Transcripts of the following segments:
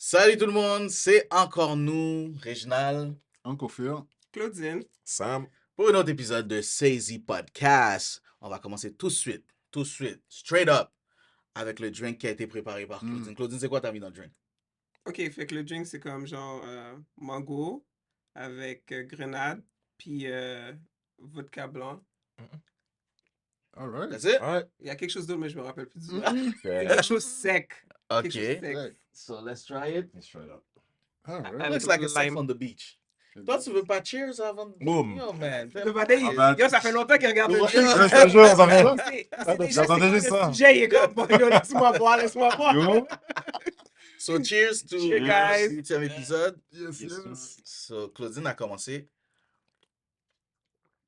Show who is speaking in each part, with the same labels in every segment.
Speaker 1: Salut tout le monde, c'est encore nous, Réginal,
Speaker 2: Uncle Phil.
Speaker 3: Claudine.
Speaker 4: Sam.
Speaker 1: pour un autre épisode de Sazy Podcast. On va commencer tout de suite, straight up, avec le drink qui a été préparé par Claudine. Claudine, c'est quoi t'as mis dans le drink?
Speaker 3: Ok, fait que le drink, c'est comme genre mango avec grenade, puis vodka blanc.
Speaker 2: All right.
Speaker 1: That's it?
Speaker 4: Ouais.
Speaker 3: Il y a quelque chose d'autre, mais je me rappelle plus du tout.
Speaker 2: Mm-hmm.
Speaker 3: Quelque chose sec.
Speaker 1: Ok.
Speaker 3: Quelque chose sec.
Speaker 2: Right.
Speaker 1: So let's try it.
Speaker 4: Let's try it out.
Speaker 2: All right.
Speaker 3: Avec
Speaker 1: Looks like a
Speaker 3: lime.
Speaker 1: surf on the beach. Toi, tu veux pas cheers avant?
Speaker 4: Boom.
Speaker 1: Yo, man.
Speaker 3: Le matin, yo, ça fait longtemps qu'il regarde le
Speaker 2: Ouais,
Speaker 3: drink.
Speaker 4: je te jure, ça fait-
Speaker 3: C'est déjà
Speaker 4: J'attendais
Speaker 3: c'est
Speaker 4: juste
Speaker 3: quoi
Speaker 4: ça.
Speaker 3: le sujet, il est comme, yo, laisse-moi boire.
Speaker 4: Yo.
Speaker 1: So cheers to
Speaker 3: Cheers, guys.
Speaker 1: le 8e épisode.
Speaker 2: Yes, yes.
Speaker 1: So Claudine a commencé.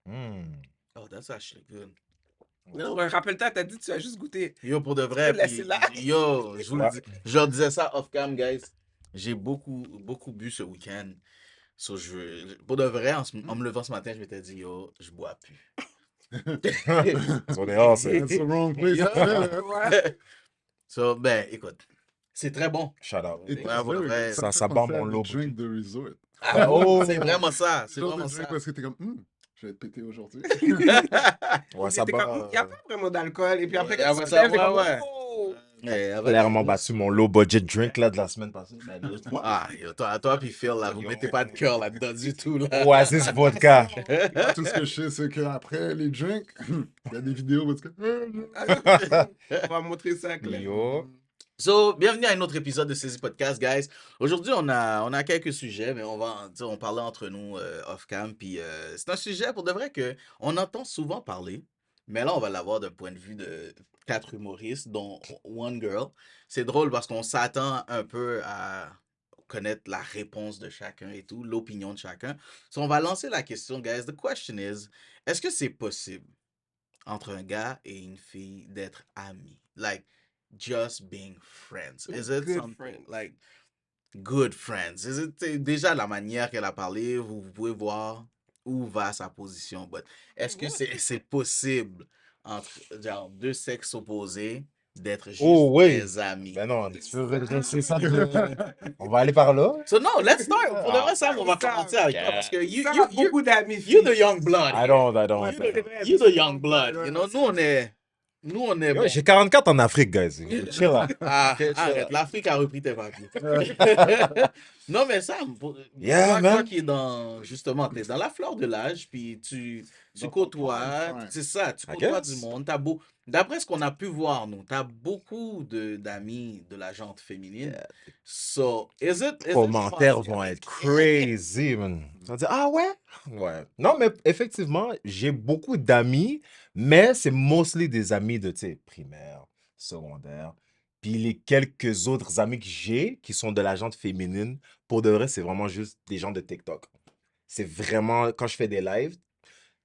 Speaker 4: Mm.
Speaker 1: Oh, that's actually good.
Speaker 3: Non, rappelle-toi, t'as dit que tu as juste goûté.
Speaker 1: Yo, pour de vrai,
Speaker 3: Tu peux laisser
Speaker 1: puis-
Speaker 3: là.
Speaker 1: yo, je vous le
Speaker 4: Ouais.
Speaker 1: dis, je leur disais ça off-cam, guys. J'ai beaucoup bu ce week-end. So, pour de vrai, en me levant ce matin, je m'étais dit, yo, je bois plus.
Speaker 4: On est hors, ça.
Speaker 2: That's the wrong place.
Speaker 3: Ouais.
Speaker 1: So, ben, écoute, c'est très bon.
Speaker 4: Shout out.
Speaker 2: It
Speaker 1: Ouais,
Speaker 2: is very-
Speaker 1: ouais,
Speaker 4: ça
Speaker 2: fait
Speaker 4: bat
Speaker 2: penser
Speaker 4: mon
Speaker 2: à le
Speaker 4: lot.
Speaker 2: drink de resort.
Speaker 1: Ah,
Speaker 4: Oh.
Speaker 1: c'est vraiment ça. C'est
Speaker 2: Genre de
Speaker 1: vraiment
Speaker 2: drink
Speaker 1: ça.
Speaker 2: parce que t'es comme, je vais être pété aujourd'hui.
Speaker 4: Ouais, ça
Speaker 3: Il n'y a
Speaker 4: bat.
Speaker 3: pas vraiment d'alcool. Et puis après,
Speaker 1: Et
Speaker 3: quand
Speaker 1: après
Speaker 3: tu
Speaker 1: ça,
Speaker 3: te lèves, t'es comme,
Speaker 1: ouais.
Speaker 3: oh.
Speaker 1: Ouais, avec-
Speaker 4: Clairement battu mon low budget drink là de la semaine passée.
Speaker 1: Ah, yo, toi puis Phil, là, vous mettez pas de cœur là-dedans du tout, là.
Speaker 4: Oasis vodka.
Speaker 2: Tout ce que je sais, c'est qu'après les drinks, il y a des vidéos parce que.
Speaker 3: On va montrer ça à Claire.
Speaker 4: Yo.
Speaker 1: So, bienvenue à un autre épisode de Sazy Podcast, guys. Aujourd'hui, on a quelques sujets, mais on parlait entre nous off-cam. Puis c'est un sujet pour de vrai que on entend souvent parler, mais là, on va l'avoir d'un point de vue de 4 humoristes, dont One Girl. C'est drôle parce qu'on s'attend un peu à connaître la réponse de chacun et tout, l'opinion de chacun. So, on va lancer la question, guys. The question is, est-ce que c'est possible entre un gars et une fille d'être amis? Like, just being friends. Is it
Speaker 3: Good
Speaker 1: something
Speaker 3: friends.
Speaker 1: like good friends? Is it déjà la manière qu'elle a parlé, vous pouvez voir où va sa position. But est-ce que c'est possible entre genre, deux sexes opposés d'être juste
Speaker 4: Oh, oui.
Speaker 1: des amis?
Speaker 4: Ben non, tu veux redresser ça. On va aller par là.
Speaker 1: So no, let's start. Pour de vrai, Sam, on va commencer avec toi parce que
Speaker 3: Ça a beaucoup d'amis.
Speaker 1: you're the young blood.
Speaker 4: I don't.
Speaker 1: You're the young blood. You know, nous on est
Speaker 4: Yo,
Speaker 1: bon.
Speaker 4: j'ai 44 en Afrique, guys. Chill là.
Speaker 1: Ah,
Speaker 4: Ok, ça-
Speaker 1: arrête, l'Afrique a repris tes papiers. Non, mais Sam,
Speaker 4: Yeah,
Speaker 1: toi
Speaker 4: man.
Speaker 1: qui es dans, justement, t'es dans la fleur de l'âge, puis tu
Speaker 2: Dans ton
Speaker 1: côtoies,
Speaker 2: prime.
Speaker 1: c'est ça, tu
Speaker 4: I
Speaker 1: côtoies
Speaker 4: guess.
Speaker 1: du monde. D'après ce qu'on a pu voir, nous, t'as beaucoup d'amis de la gente féminine.
Speaker 4: Yeah.
Speaker 1: So, is it
Speaker 4: Commentaires
Speaker 1: possible?
Speaker 4: vont être crazy, man. On va dire, ah ouais? Ouais. Non, mais effectivement, j'ai beaucoup d'amis, mais c'est mostly des amis de, tu sais, primaire, secondaire. Puis les quelques autres amis que j'ai qui sont de la gente féminine, pour de vrai, c'est vraiment juste des gens de TikTok. C'est vraiment, quand je fais des lives,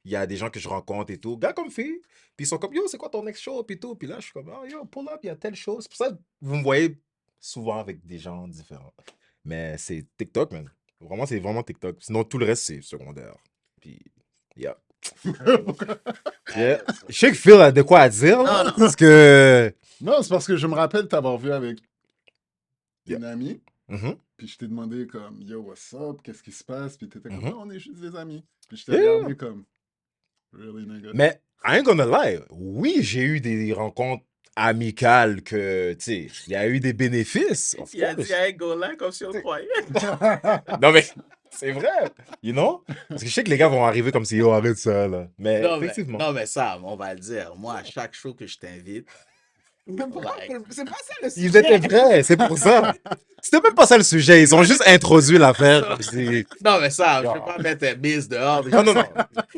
Speaker 4: il y a des gens que je rencontre et tout, gars comme filles, puis ils sont comme, yo, c'est quoi ton next show, puis tout. Puis là, je suis comme, oh, yo, pull up, il y a telle chose. C'est pour ça que vous me voyez souvent avec des gens différents. Mais c'est TikTok, man. Vraiment, c'est vraiment TikTok. Sinon, tout le reste, c'est secondaire. Puis, yeah. Yeah. Je sais que Phil a de quoi à dire, là,
Speaker 1: Non, non.
Speaker 4: parce que...
Speaker 2: Non, c'est parce que je me rappelle t'avoir vu avec
Speaker 4: Yeah.
Speaker 2: une amie,
Speaker 4: Mhm.
Speaker 2: puis je t'ai demandé comme, yo, what's up, qu'est-ce qui se passe, puis t'étais comme,
Speaker 4: Mhm.
Speaker 2: non, on est juste des amis. Puis je t'ai
Speaker 4: Yeah.
Speaker 2: regardé comme, really, nigga?
Speaker 4: Mais, I ain't gonna lie, oui, j'ai eu des rencontres amicales que, tu sais, il y a eu des bénéfices. of
Speaker 1: Il a
Speaker 4: course.
Speaker 1: dit hey, go là comme si on croyait.
Speaker 4: Non, mais c'est vrai, you know? Parce que je sais que les gars vont arriver comme si, yo, arrête ça, là. Mais effectivement.
Speaker 1: Non, mais ça, on va le dire. Moi, à chaque show que je t'invite,
Speaker 3: Mais pourquoi?
Speaker 1: Like.
Speaker 3: C'est pas ça le sujet.
Speaker 4: Ils étaient vrais, c'est pour ça. C'était même pas ça le sujet, ils ont juste introduit l'affaire. C'est-
Speaker 1: non, mais ça, je
Speaker 4: Yo.
Speaker 1: peux pas mettre un bise dehors.
Speaker 4: Non, non, non.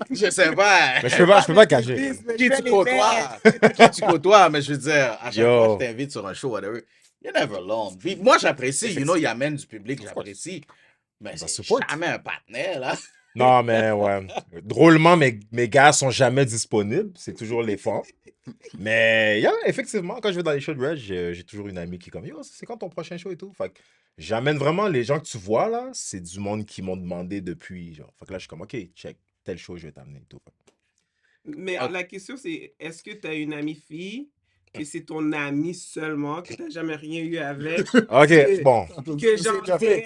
Speaker 1: Je sais pas.
Speaker 4: Mais je peux pas cacher.
Speaker 1: Qui tu côtoies, qui tu côtoies, mais je veux dire, à chaque
Speaker 4: Yo.
Speaker 1: fois que je t'invite sur un show, whatever, you're never alone. Puis moi, j'apprécie, you know, il amène du public, j'apprécie. Mais
Speaker 4: Ça
Speaker 1: c'est
Speaker 4: support.
Speaker 1: jamais un partenaire, là.
Speaker 4: Non, mais ouais. Drôlement, mes gars sont jamais disponibles. C'est toujours les femmes. Mais, yeah, effectivement, quand je vais dans les shows de Reg, j'ai toujours une amie qui est comme, yo, c'est quand ton prochain show et tout? Fait que j'amène vraiment les gens que tu vois là, c'est du monde qui m'ont demandé depuis. Genre. Fait que là, je suis comme, OK, check, tel show, je vais t'amener et tout.
Speaker 3: Mais
Speaker 1: Ah.
Speaker 3: la question, c'est est-ce que tu as une amie fille que c'est ton ami seulement, que t'as jamais rien eu avec,
Speaker 4: Ok, bon.
Speaker 3: que genre,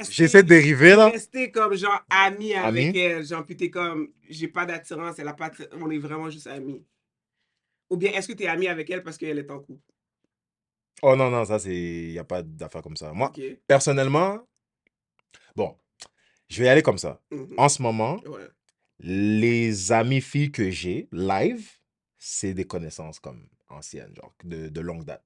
Speaker 4: J'essaie de dériver, là.
Speaker 3: rester comme genre ami avec
Speaker 4: Ami.
Speaker 3: elle, genre, puis t'es comme, j'ai pas d'attirance, elle a pas on est vraiment juste amis. Ou bien, est-ce que t'es ami avec elle parce qu'elle est en couple?
Speaker 4: Oh non, ça, il n'y a pas d'affaire comme ça. Moi,
Speaker 3: Ok.
Speaker 4: personnellement, bon, je vais y aller comme ça.
Speaker 3: Mhm.
Speaker 4: En ce moment,
Speaker 3: Ouais.
Speaker 4: les amis filles que j'ai live, c'est des connaissances comme anciennes, genre de longue date.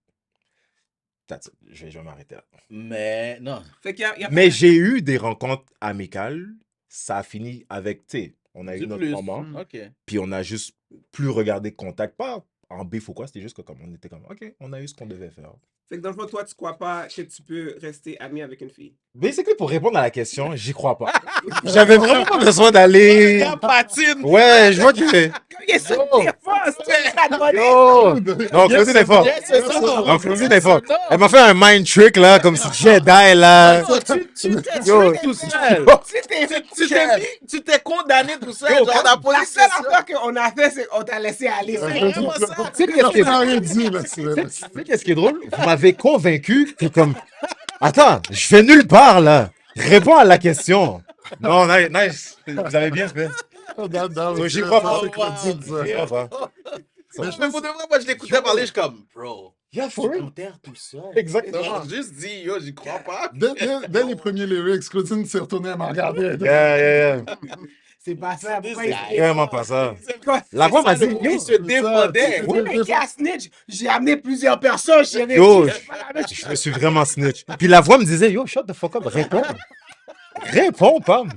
Speaker 4: That's it. Je vais m'arrêter là.
Speaker 1: Mais non.
Speaker 3: Fait qu'il y a
Speaker 4: Mais j'ai eu des rencontres amicales. Ça a fini avec, tu sais, on a
Speaker 1: Du
Speaker 4: eu notre
Speaker 1: plus.
Speaker 4: moment,
Speaker 1: OK.
Speaker 4: puis on a juste plus regardé contact, pas en bif ou quoi, c'était juste que comme on était comme, ok, on a eu ce qu'on devait faire.
Speaker 3: Fait que dans le fond, toi, tu crois pas que tu peux rester ami avec une fille?
Speaker 4: Basically, pour répondre à la question, j'y crois pas. J'avais vraiment pas besoin d'aller.
Speaker 1: patine!
Speaker 4: Ouais, je vois que. Yo! Non, Claudine est forte.
Speaker 1: Yes, c'est ça.
Speaker 4: Non, Claudine est
Speaker 1: Yes,
Speaker 4: forte.
Speaker 1: non.
Speaker 4: Elle m'a fait un mind trick là, comme si Jedi là.
Speaker 1: Non, tu t'es
Speaker 4: Yo.
Speaker 1: tué tout seul. Tu t'es condamné tout seul.
Speaker 4: Yo,
Speaker 1: Genre, la
Speaker 3: La
Speaker 1: police,
Speaker 3: seule
Speaker 1: c'est ça.
Speaker 3: affaire qu'on a fait, c'est qu'on t'a laissé aller.
Speaker 1: C'est vraiment ça.
Speaker 4: Tu sais qu'est-ce qui est
Speaker 2: On a rien dit, là.
Speaker 4: Tu sais qu'est-ce qui est drôle? Vous m'avez convaincu que comme. Attends, je vais nulle part là. Réponds à la question. Non, nice. Vous avez bien fait. So, j'y crois pas.
Speaker 1: Oh, wow.
Speaker 4: J'y crois pas.
Speaker 1: Mais pour de vrai, moi, je l'écoutais parler, je suis comme, bro,
Speaker 4: Yeah,
Speaker 1: tu
Speaker 4: for real.
Speaker 1: t'enterres tout seul.
Speaker 4: Exactement.
Speaker 1: Genre, juste dit, yo, j'y crois pas.
Speaker 2: Dès les premiers lyrics, Claudine s'est retournée à me regarder.
Speaker 4: Yeah.
Speaker 3: C'est pas ça. Pourquoi
Speaker 1: C'est
Speaker 3: il-
Speaker 4: Vraiment pas ça.
Speaker 3: Quoi?
Speaker 4: La voix m'a
Speaker 1: C'est
Speaker 4: dit,
Speaker 1: ça, il se défendait.
Speaker 3: Oui, mais qui a snitch? J'ai amené plusieurs personnes, chérie.
Speaker 4: Yo,
Speaker 3: C'est pas la même chose.
Speaker 4: je me suis vraiment snitch. Puis la voix me disait, yo, shut the fuck up, réponds. Réponds, Pam.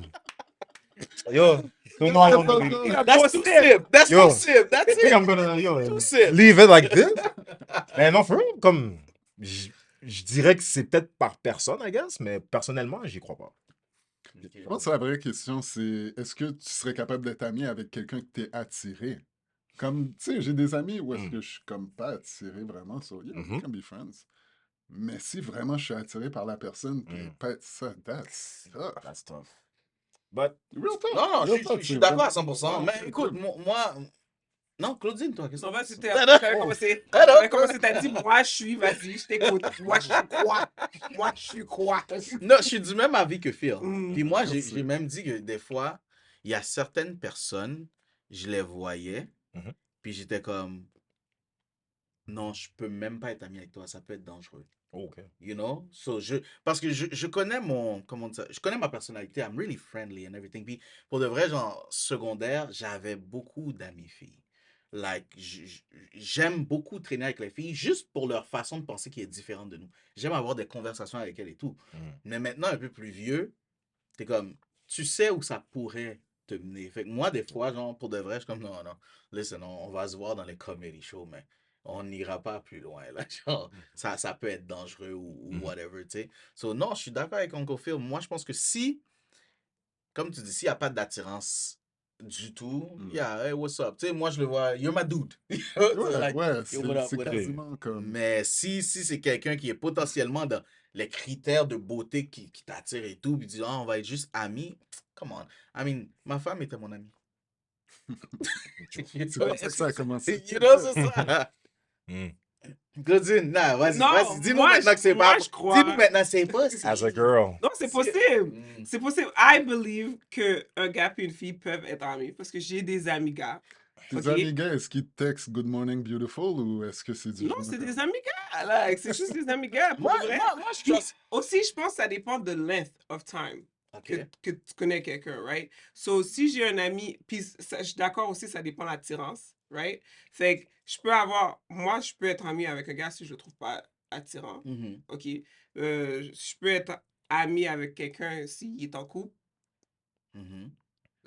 Speaker 4: Yo. No, I don't believe it.
Speaker 1: That's too simple. That's
Speaker 4: Yo.
Speaker 1: too simple. That's
Speaker 4: I think
Speaker 1: it.
Speaker 4: I'm gonna,
Speaker 1: Too simple.
Speaker 4: leave it like this. Mais non, for real, comme, je dirais que c'est peut-être par personne, I guess, mais personnellement, j'y crois pas.
Speaker 2: Je pense que la vraie question, c'est est-ce que tu serais capable d'être ami avec quelqu'un que tu es attiré? Comme, tu sais, j'ai des amis où est-ce que je suis comme pas attiré vraiment, so yeah, we can be friends. Mais si vraiment je suis attiré par la personne, puis pas ça, that's tough.
Speaker 4: That's tough. But,
Speaker 2: Real tough.
Speaker 1: Non,
Speaker 2: Real
Speaker 1: je
Speaker 2: tough,
Speaker 1: suis
Speaker 2: c'est
Speaker 1: d'accord à
Speaker 2: vraiment-
Speaker 1: 100%. Mais écoute, moi. Non, Claudine, toi, qu'est-ce que
Speaker 3: En fait, c'était.
Speaker 1: Hello.
Speaker 3: J'avais commencé.
Speaker 1: Hello.
Speaker 3: J'avais commencé, t'as dit, moi, je suis, vas-y, je t'écoute. Moi, je suis quoi? Moi, je suis quoi?
Speaker 1: Non, je suis du même avis que Phil.
Speaker 3: Mm.
Speaker 1: Puis moi, j'ai
Speaker 2: Merci.
Speaker 1: même dit que des fois, il y a certaines personnes, je les voyais,
Speaker 4: Mhm.
Speaker 1: puis j'étais comme, non, je peux même pas être ami avec toi, ça peut être dangereux.
Speaker 4: oh, ok.
Speaker 1: You know? So, parce que je connais comment dire ça, je connais ma personnalité, I'm really friendly and everything. Puis pour de vrai, genre, secondaire, j'avais beaucoup d'amis filles. Like, j'aime beaucoup traîner avec les filles, juste pour leur façon de penser qui est différente de nous. J'aime avoir des conversations avec elles et tout. Mais maintenant, un peu plus vieux, t'es comme, tu sais où ça pourrait te mener. Fait que moi, des fois, genre, pour de vrai, je suis comme, non, listen, on va se voir dans les comedy shows, mais on n'ira pas plus loin, là. Genre, ça peut être dangereux ou whatever, tu sais. So, non, je suis d'accord avec Uncle Phil. Moi, je pense que si, comme tu dis, s'il n'y a pas d'attirance du tout, yeah, hey, what's up? Tu sais, moi, je le vois, you're my dude.
Speaker 2: Ouais,
Speaker 1: yo, what up,
Speaker 2: c'est
Speaker 1: what up?
Speaker 2: quasiment comme...
Speaker 1: Mais si c'est quelqu'un qui est potentiellement dans les critères de beauté qui t'attire et tout, puis dit, ah, on va être juste amis, come on. I mean, ma femme était mon amie.
Speaker 2: C'est comme ça que ça a commencé.
Speaker 1: You know, c'est ça.
Speaker 4: Mm.
Speaker 1: Claudine, non, vas-y,
Speaker 3: Non,
Speaker 1: vas-y. Dis-nous
Speaker 3: moi,
Speaker 1: maintenant que c'est
Speaker 3: moi,
Speaker 1: pas.
Speaker 3: je crois-
Speaker 1: Dis-nous maintenant que c'est pas.
Speaker 4: As a girl.
Speaker 3: Non, c'est possible.
Speaker 1: Mm.
Speaker 3: C'est possible. I believe qu'un gars et une fille peuvent être amis parce que j'ai des amis gars.
Speaker 2: Tes
Speaker 3: Ok.
Speaker 2: amis gars, est-ce qu'ils te textent Good morning, beautiful ou est-ce que c'est du
Speaker 3: Non,
Speaker 2: genre
Speaker 3: c'est
Speaker 2: comme-
Speaker 3: des amis gars. Là. C'est juste des amis gars. Pour
Speaker 1: Moi,
Speaker 3: vrai.
Speaker 1: moi, je
Speaker 3: Puis
Speaker 1: pense.
Speaker 3: aussi, je pense que ça dépend de length of time
Speaker 1: Ok.
Speaker 3: que tu connais quelqu'un, right? So, si j'ai un ami, puis je suis d'accord aussi, ça dépend de l'attirance, right? Fait que moi, je peux être ami avec un gars si je le trouve pas attirant,
Speaker 1: Mhm.
Speaker 3: ok? Je peux être ami avec quelqu'un s'il est en couple.
Speaker 1: Mhm.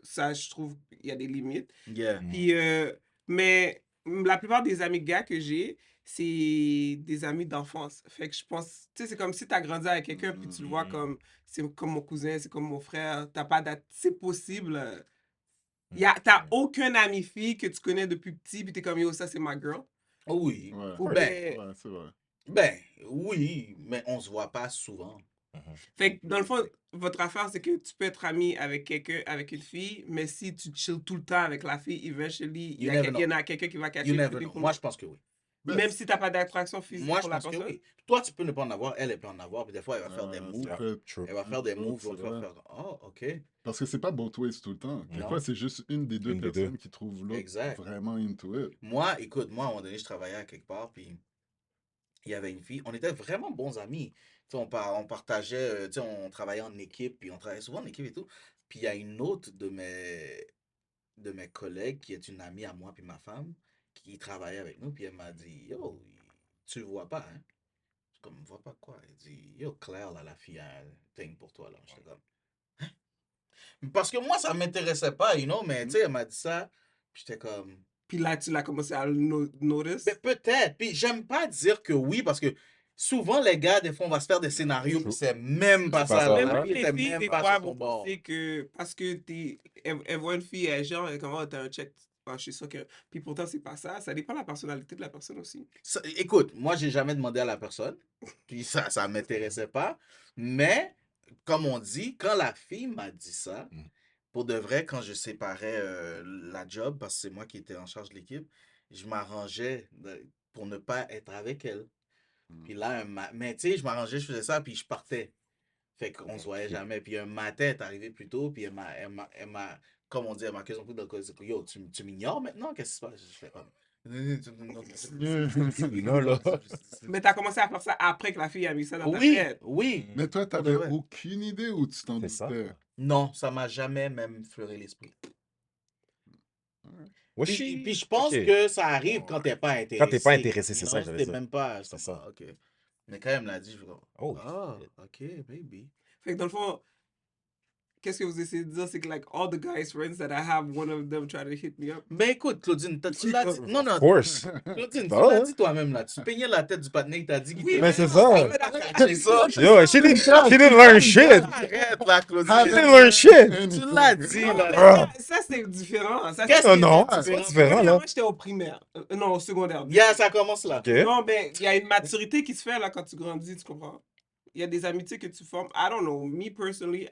Speaker 3: Ça, je trouve qu'il y a des limites.
Speaker 1: Yeah.
Speaker 3: Puis, mais la plupart des amis gars que j'ai, c'est des amis d'enfance. Fait que je pense, tu sais, c'est comme si tu as grandi avec quelqu'un, puis tu le vois comme, c'est comme mon cousin, c'est comme mon frère, t'as pas c'est possible. T'as aucun ami fille que tu connais depuis petit, puis t'es comme, yo, ça c'est ma girl.
Speaker 1: Oh oui.
Speaker 2: Ouais,
Speaker 3: Ou
Speaker 1: Ben,
Speaker 3: bien-
Speaker 2: ouais, c'est vrai.
Speaker 1: Ben, oui, mais on se voit pas souvent.
Speaker 3: Fait que dans le fond, votre affaire, c'est que tu peux être ami avec quelqu'un, avec une fille, mais si tu chill tout le temps avec la fille, eventually, il
Speaker 1: You
Speaker 3: y
Speaker 1: never
Speaker 3: en a quelqu'un qui va catcher
Speaker 1: You
Speaker 3: le
Speaker 1: never
Speaker 3: feeling
Speaker 1: know.
Speaker 3: pour
Speaker 1: Moi, je pense que oui.
Speaker 2: Ben,
Speaker 3: Même si t'as pas d'attraction physique
Speaker 1: Moi, je
Speaker 3: pour la
Speaker 1: pense que
Speaker 3: personne.
Speaker 1: oui. Toi, tu peux ne pas en avoir, elle peut en avoir, puis des fois, elle va faire des
Speaker 2: ça
Speaker 1: moves.
Speaker 2: fait
Speaker 4: True.
Speaker 1: Elle va faire des moves,
Speaker 2: c'est
Speaker 1: va te faire
Speaker 2: vrai.
Speaker 1: faire. Oh, ok.
Speaker 2: Parce que c'est pas both ways tout le temps. Des
Speaker 1: Non.
Speaker 2: fois, c'est juste une des deux
Speaker 4: Une des deux.
Speaker 2: personnes qui trouve l'autre
Speaker 1: Exact.
Speaker 2: vraiment into it.
Speaker 1: Moi, écoute, moi, à un moment donné, je travaillais à quelque part, puis il y avait une fille. On était vraiment bons amis. Tu sais, on partageait, tu sais, on travaillait en équipe, puis on travaillait souvent en équipe et tout. Puis il y a une autre de mes collègues qui est une amie à moi puis ma femme qui travaillait avec nous, puis elle m'a dit, yo, tu le vois pas, hein? Je suis comme, vois pas quoi? Elle dit, yo, Claire, là, la fille a un thing pour toi, là. J'étais comme, parce que moi, ça m'intéressait pas, mais tu sais, elle m'a dit ça, puis j'étais comme,
Speaker 3: Puis là, tu l'as commencé à le notice.
Speaker 1: ben, peut-être. Puis j'aime pas dire que oui, parce que souvent, les gars, des fois, on va se faire des scénarios, puis c'est même pas
Speaker 4: C'est pas
Speaker 1: ça.
Speaker 4: ça,
Speaker 1: Là.
Speaker 3: Même
Speaker 1: La
Speaker 4: ouais.
Speaker 3: puis
Speaker 1: fille
Speaker 3: les
Speaker 1: était
Speaker 3: filles,
Speaker 1: même
Speaker 3: des
Speaker 1: pas
Speaker 3: fois,
Speaker 1: sur
Speaker 3: vont
Speaker 1: son bord.
Speaker 3: penser que parce que elles voient une fille, elle genre, comment t'as un check. Ah, je suis sûr que. Puis pourtant, c'est pas ça. Ça dépend de la personnalité de la personne aussi.
Speaker 1: Écoute, moi, j'ai jamais demandé à la personne, puis ça m'intéressait pas. Mais, comme on dit, quand la fille m'a dit ça,
Speaker 4: Mm.
Speaker 1: pour de vrai, quand je séparais la job, parce que c'est moi qui étais en charge de l'équipe, je m'arrangeais pour ne pas être avec elle. Puis là, mais tu sais, je m'arrangeais, je faisais ça, puis je partais. Fait qu'on se voyait
Speaker 4: Ok.
Speaker 1: jamais. Puis un matin, elle est arrivée plus tôt, puis elle m'a comme on dit, elle m'a question dans le col. Yo, tu m'ignores maintenant? Qu'est-ce qui se passe? Je fais comme.
Speaker 4: Non, là.
Speaker 3: Mais t'as commencé à faire ça après que la fille a mis ça dans ta
Speaker 1: Oui,
Speaker 3: tête.
Speaker 1: oui.
Speaker 2: Mais toi,
Speaker 1: Pour de
Speaker 2: t'avais
Speaker 1: vrai.
Speaker 2: aucune idée où tu t'en
Speaker 4: C'est ça.
Speaker 2: doutais.
Speaker 1: Non, ça m'a jamais même fleuré l'esprit.
Speaker 4: Was
Speaker 1: Puis
Speaker 4: she-
Speaker 1: je pense
Speaker 4: Ok.
Speaker 1: que ça arrive quand t'es pas intéressé.
Speaker 4: Quand t'es pas intéressé, c'est ça, j'allais
Speaker 1: T'es
Speaker 4: dire.
Speaker 1: même pas.
Speaker 4: C'est ça.
Speaker 1: Ok. Mais quand elle me l'a dit, je me dis,
Speaker 4: Oh,
Speaker 1: ah,
Speaker 4: shit.
Speaker 1: ok, baby.
Speaker 3: Fait que dans le fond, qu'est-ce que vous essayez de dire? C'est que, like, all the guys friends that I have, one of them try to hit me up.
Speaker 1: Mais écoute, Claudine, tu l'as dit. Non, non,
Speaker 4: Of course.
Speaker 1: Claudine, tu
Speaker 4: Bah
Speaker 1: l'as
Speaker 4: ouais.
Speaker 1: dit toi-même là. Tu peignais la tête du patinet, t'as dit qu'il
Speaker 3: Oui,
Speaker 1: était.
Speaker 4: Mais c'est
Speaker 3: non,
Speaker 4: ça.
Speaker 3: mais d'accord.
Speaker 1: C'est ça.
Speaker 4: Yo, she didn't learn shit.
Speaker 1: Arrête là,
Speaker 4: She
Speaker 1: Claudine.
Speaker 4: didn't learn shit.
Speaker 1: Tu l'as dit
Speaker 3: Non, mais
Speaker 1: là.
Speaker 3: ça, c'est différent. Ça,
Speaker 1: Qu'est-ce
Speaker 3: c'est
Speaker 1: qui
Speaker 4: Non,
Speaker 1: est
Speaker 4: c'est pas
Speaker 1: différent?
Speaker 4: différent, là.
Speaker 3: Premièrement, j'étais au primaire. Non, au secondaire.
Speaker 1: Yeah, ça commence là.
Speaker 4: Ok.
Speaker 3: Non, mais il y a une maturité qui se fait là quand tu grandis, tu comprends? Il y a des amitiés que tu formes. I don't know. Me personally,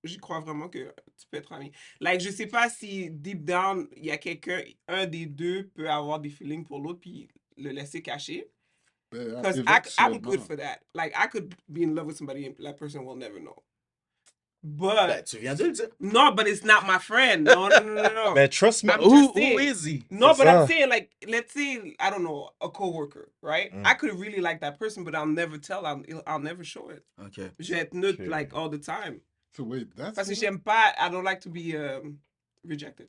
Speaker 3: j'y crois vraiment que tu peux être ami. Like, je sais pas si deep down, il y a quelqu'un, un des deux peut avoir des feelings pour l'autre puis le laisser cacher. Because I'm good for that. Like, I could be in love with somebody and that person will never know. But
Speaker 1: Ben, tu viens de le dire.
Speaker 3: no, but it's not my friend. No.
Speaker 4: Mais trust me.
Speaker 3: I'm
Speaker 1: Who
Speaker 3: just saying.
Speaker 1: is he?
Speaker 3: No,
Speaker 4: C'est
Speaker 3: but I'm
Speaker 4: ça.
Speaker 3: saying, like, let's say, I don't know, a coworker, right?
Speaker 4: Mm.
Speaker 3: I could really like that person, but I'll never tell. I'll never show it.
Speaker 1: Ok.
Speaker 3: Je vais être neutre,
Speaker 4: Ok.
Speaker 3: like, all the time.
Speaker 2: So wait, that's
Speaker 3: Parce que
Speaker 2: what-
Speaker 3: j'aime pas, I don't like to be rejected.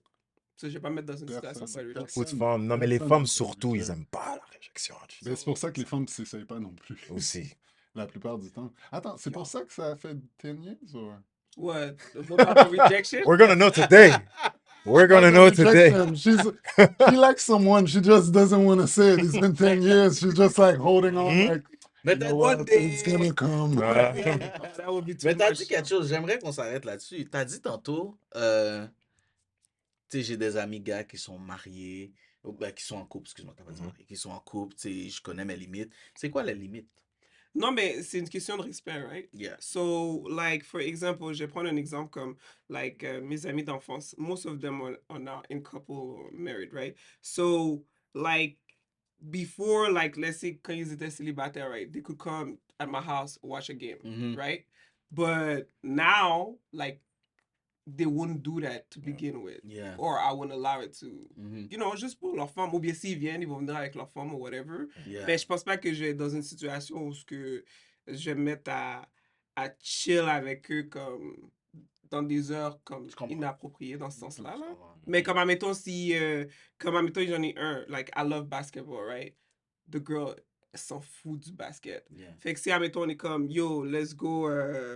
Speaker 3: So je vais pas mettre dans une situation
Speaker 2: Personne-
Speaker 3: pour être rejected.
Speaker 4: Beaucoup de
Speaker 2: Personne-
Speaker 4: femmes. Non, mais les
Speaker 2: personne
Speaker 4: femmes
Speaker 2: ne
Speaker 4: surtout, ils
Speaker 2: rejette.
Speaker 4: aiment pas la réjection.
Speaker 2: Ben, c'est pour ça que les femmes ne s'essayent pas non plus.
Speaker 4: Aussi.
Speaker 2: La plupart du temps. Attends, c'est pour ça que ça a fait 10 years? Or...
Speaker 3: What? About the rejection?
Speaker 4: We're gonna know today. We're gonna know today.
Speaker 2: She likes someone, she just doesn't want to say it. It's been 10 years. She's just like holding on,
Speaker 4: Mhm.
Speaker 2: like,
Speaker 1: Mais
Speaker 2: you
Speaker 1: t'as
Speaker 2: know
Speaker 3: one
Speaker 2: what,
Speaker 3: day-
Speaker 2: it's gonna come.
Speaker 4: Voilà.
Speaker 3: That would be too
Speaker 1: Mais t'as
Speaker 3: much.
Speaker 1: dit quelque chose, j'aimerais qu'on s'arrête là-dessus. T'as dit tantôt, tu sais, j'ai des amis gars qui sont mariés, ou ben, qui sont en couple, excuse-moi, t'as pas dit
Speaker 4: Mhm.
Speaker 1: mariés, qui sont en couple, tu sais, je connais mes limites. C'est quoi les limites?
Speaker 3: Non, mais c'est une question de respect, right?
Speaker 1: Yeah.
Speaker 3: So, like, for example, je vais prendre un exemple comme, like, mes amis d'enfance, most of them are now in couple or married, right? So, like, before, like, let's say, quand ils étaient célibataires, right, they could come at my house, watch a game,
Speaker 1: Mhm.
Speaker 3: right? But now, like, they wouldn't do that to
Speaker 4: Yeah.
Speaker 3: begin with.
Speaker 1: Yeah.
Speaker 3: Or I wouldn't allow it to,
Speaker 1: Mhm.
Speaker 3: you know, juste pour leur femme. Ou bien s'ils viennent, ils vont venir avec leur femme ou whatever.
Speaker 1: Yeah.
Speaker 3: Mais je pense pas que je vais être dans une situation où ce que je vais me mettre à chill avec eux comme dans des heures comme
Speaker 1: Je comprends.
Speaker 3: inappropriées dans ce sens-là.
Speaker 1: Je
Speaker 3: Là.
Speaker 1: comprends.
Speaker 3: Mais comme admettons si comme admettons j'en ai un, like I love basketball, right? The girl elle s'en fout du basket.
Speaker 1: Yeah.
Speaker 3: Fait que si admettons on est comme yo, let's go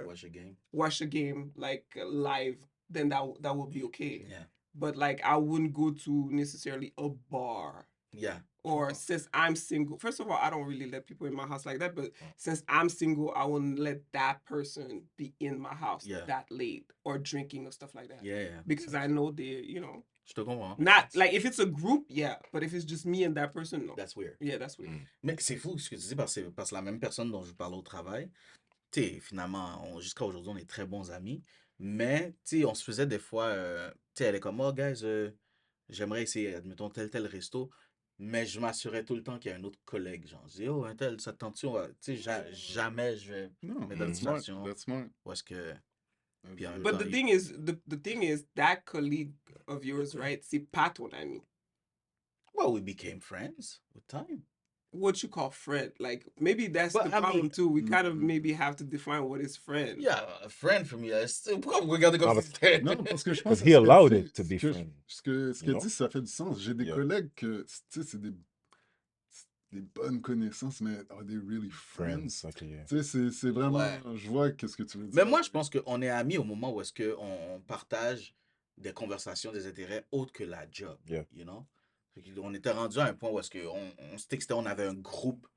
Speaker 1: Watch a game.
Speaker 3: watch a game like live, then that would be okay.
Speaker 1: Yeah.
Speaker 3: But like I wouldn't go to necessarily a bar.
Speaker 1: Yeah.
Speaker 3: Or since I'm single, first of all, I don't really let people in my house like that. But since I'm single, I wouldn't let that person be in my house
Speaker 1: Yeah.
Speaker 3: that late or drinking or stuff like that.
Speaker 1: Yeah. Yeah.
Speaker 3: Because I know they, you know,
Speaker 1: Je te comprends.
Speaker 3: not like if it's a group, yeah. But if it's just me and that person, no.
Speaker 1: That's weird.
Speaker 3: Yeah, that's weird.
Speaker 1: Mais c'est fou ce que tu dis parce que la même personne dont je parle au travail, tu sais, finalement, jusqu'à aujourd'hui, on est très bons amis. Mais, tu sais, on se faisait des fois, tu sais, elle est comme, oh, guys, j'aimerais essayer, admettons, tel resto. mais je m'assurais tout le temps qu'il y a un autre collègue. Genre, je dis, oh, un tel, ça te tente-tu? Tu sais, jamais je vais
Speaker 2: Non,
Speaker 1: mettre dans une
Speaker 2: that's smart.
Speaker 1: situation
Speaker 2: That's smart.
Speaker 1: où est-ce que. Puis en même
Speaker 3: But
Speaker 1: temps,
Speaker 3: the thing is, the thing is, that colleague of yours, right? C'est pas ton ami.
Speaker 1: well, we became friends with time.
Speaker 3: What you call friend? Like maybe that's
Speaker 1: But
Speaker 3: the
Speaker 1: I
Speaker 3: problem
Speaker 1: mean,
Speaker 3: too. We kind of
Speaker 2: mm,
Speaker 3: maybe have to define what is friend.
Speaker 1: yeah, a friend for me. Pourquoi vous regardez comme
Speaker 4: Ah,
Speaker 1: si c'était.
Speaker 2: Non, parce que je pense
Speaker 4: Because
Speaker 2: que
Speaker 4: he
Speaker 2: ce qu'elle
Speaker 4: allowed
Speaker 2: dit,
Speaker 4: it to be
Speaker 2: ce que,
Speaker 4: friend.
Speaker 2: ce
Speaker 4: You
Speaker 2: qu'elle
Speaker 4: know?
Speaker 2: dit, ça fait du sens. J'ai des
Speaker 4: Yeah.
Speaker 2: collègues que, tu sais, c'est des bonnes connaissances, mais are they really friends?
Speaker 4: Friends, ok, yeah.
Speaker 2: Tu sais, c'est vraiment,
Speaker 1: Ouais.
Speaker 2: je vois qu'est-ce que tu veux
Speaker 1: Mais
Speaker 2: dire.
Speaker 1: moi, je pense qu'on est amis au moment où est-ce qu'on partage des conversations, des intérêts autres que la job.
Speaker 4: Yeah.
Speaker 1: You know? On était rendu à un point où est-ce qu'on se textait, on avait un groupe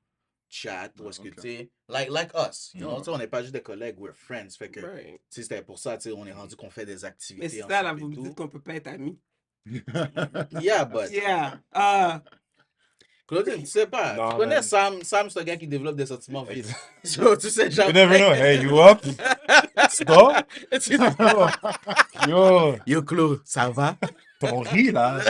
Speaker 1: chat, où est-ce que,
Speaker 2: Ok.
Speaker 1: tu sais, like us, you know?
Speaker 2: Ouais.
Speaker 1: Tu sais, on n'est pas juste des collègues, we're friends. Fait que, tu
Speaker 3: Right.
Speaker 1: sais, c'était pour ça, tu sais, on est rendu qu'on fait des
Speaker 3: Mais
Speaker 1: activités
Speaker 3: c'est ça là,
Speaker 1: ensemble
Speaker 3: vous
Speaker 1: et
Speaker 3: me dites
Speaker 1: tout.
Speaker 3: qu'on peut pas être amis.
Speaker 1: Yeah, but...
Speaker 3: Yeah.
Speaker 1: Claudine, tu sais pas, tu
Speaker 4: Non,
Speaker 1: connais
Speaker 4: man.
Speaker 1: Sam, c'est un gars qui développe des sentiments vite.
Speaker 4: Ex-
Speaker 1: So, tu sais
Speaker 4: You
Speaker 1: jamais.
Speaker 4: never know. Hey, you up? Stop? Yo,
Speaker 1: Yo, Claude, ça va?
Speaker 4: ton riz, là.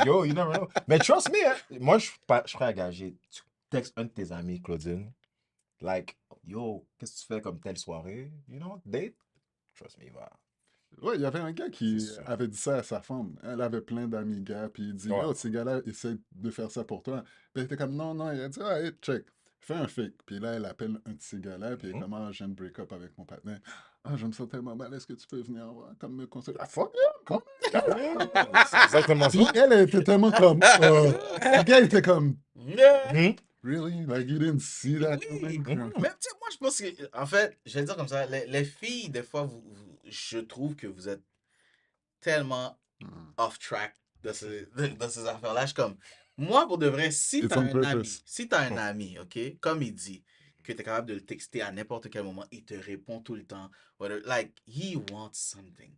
Speaker 4: Yo, you never know. Mais trust me, hein, moi, je suis prêt à gager. Tu textes un de tes amis, Claudine, like, yo, qu'est-ce que tu fais comme telle soirée? You know, date? Trust me, il va.
Speaker 2: Ouais, il y avait un gars
Speaker 4: C'est
Speaker 2: qui
Speaker 4: sûr.
Speaker 2: avait dit ça à sa femme. Elle avait plein d'amis gars, puis il dit,
Speaker 4: Ouais.
Speaker 2: yo, ces gars-là essaient de faire ça pour toi. Puis elle était comme, non, non. Il a dit, ah, hey, check, fais un fake. Puis là, elle appelle un de ces gars-là, puis elle est
Speaker 4: Mhm.
Speaker 2: comme, ah, je viens de break up avec mon partenaire. Ah, je me sens tellement mal, est-ce que tu peux venir comme me conseiller? Ah, fuck yeah, come on.
Speaker 4: C'est exactement
Speaker 2: Puis
Speaker 4: ça.
Speaker 2: elle était tellement comme, le gars était comme,
Speaker 1: Yeah.
Speaker 4: Mhm.
Speaker 2: really? Like, you didn't see that
Speaker 1: Oui.
Speaker 2: coming?
Speaker 1: Mais tu sais, moi, je pense que, en fait, je vais le dire comme ça, les filles, des fois, je trouve que vous êtes tellement
Speaker 2: Hmm.
Speaker 1: off track de ces affaires-là. Je suis comme, moi, pour de vrai, si
Speaker 2: It's
Speaker 1: t'as
Speaker 2: on
Speaker 1: un ami,
Speaker 2: purpose.
Speaker 1: si t'as un ami, OK, comme il dit, que t'es capable de le texter à n'importe quel moment, il te répond tout le temps, like, he wants something.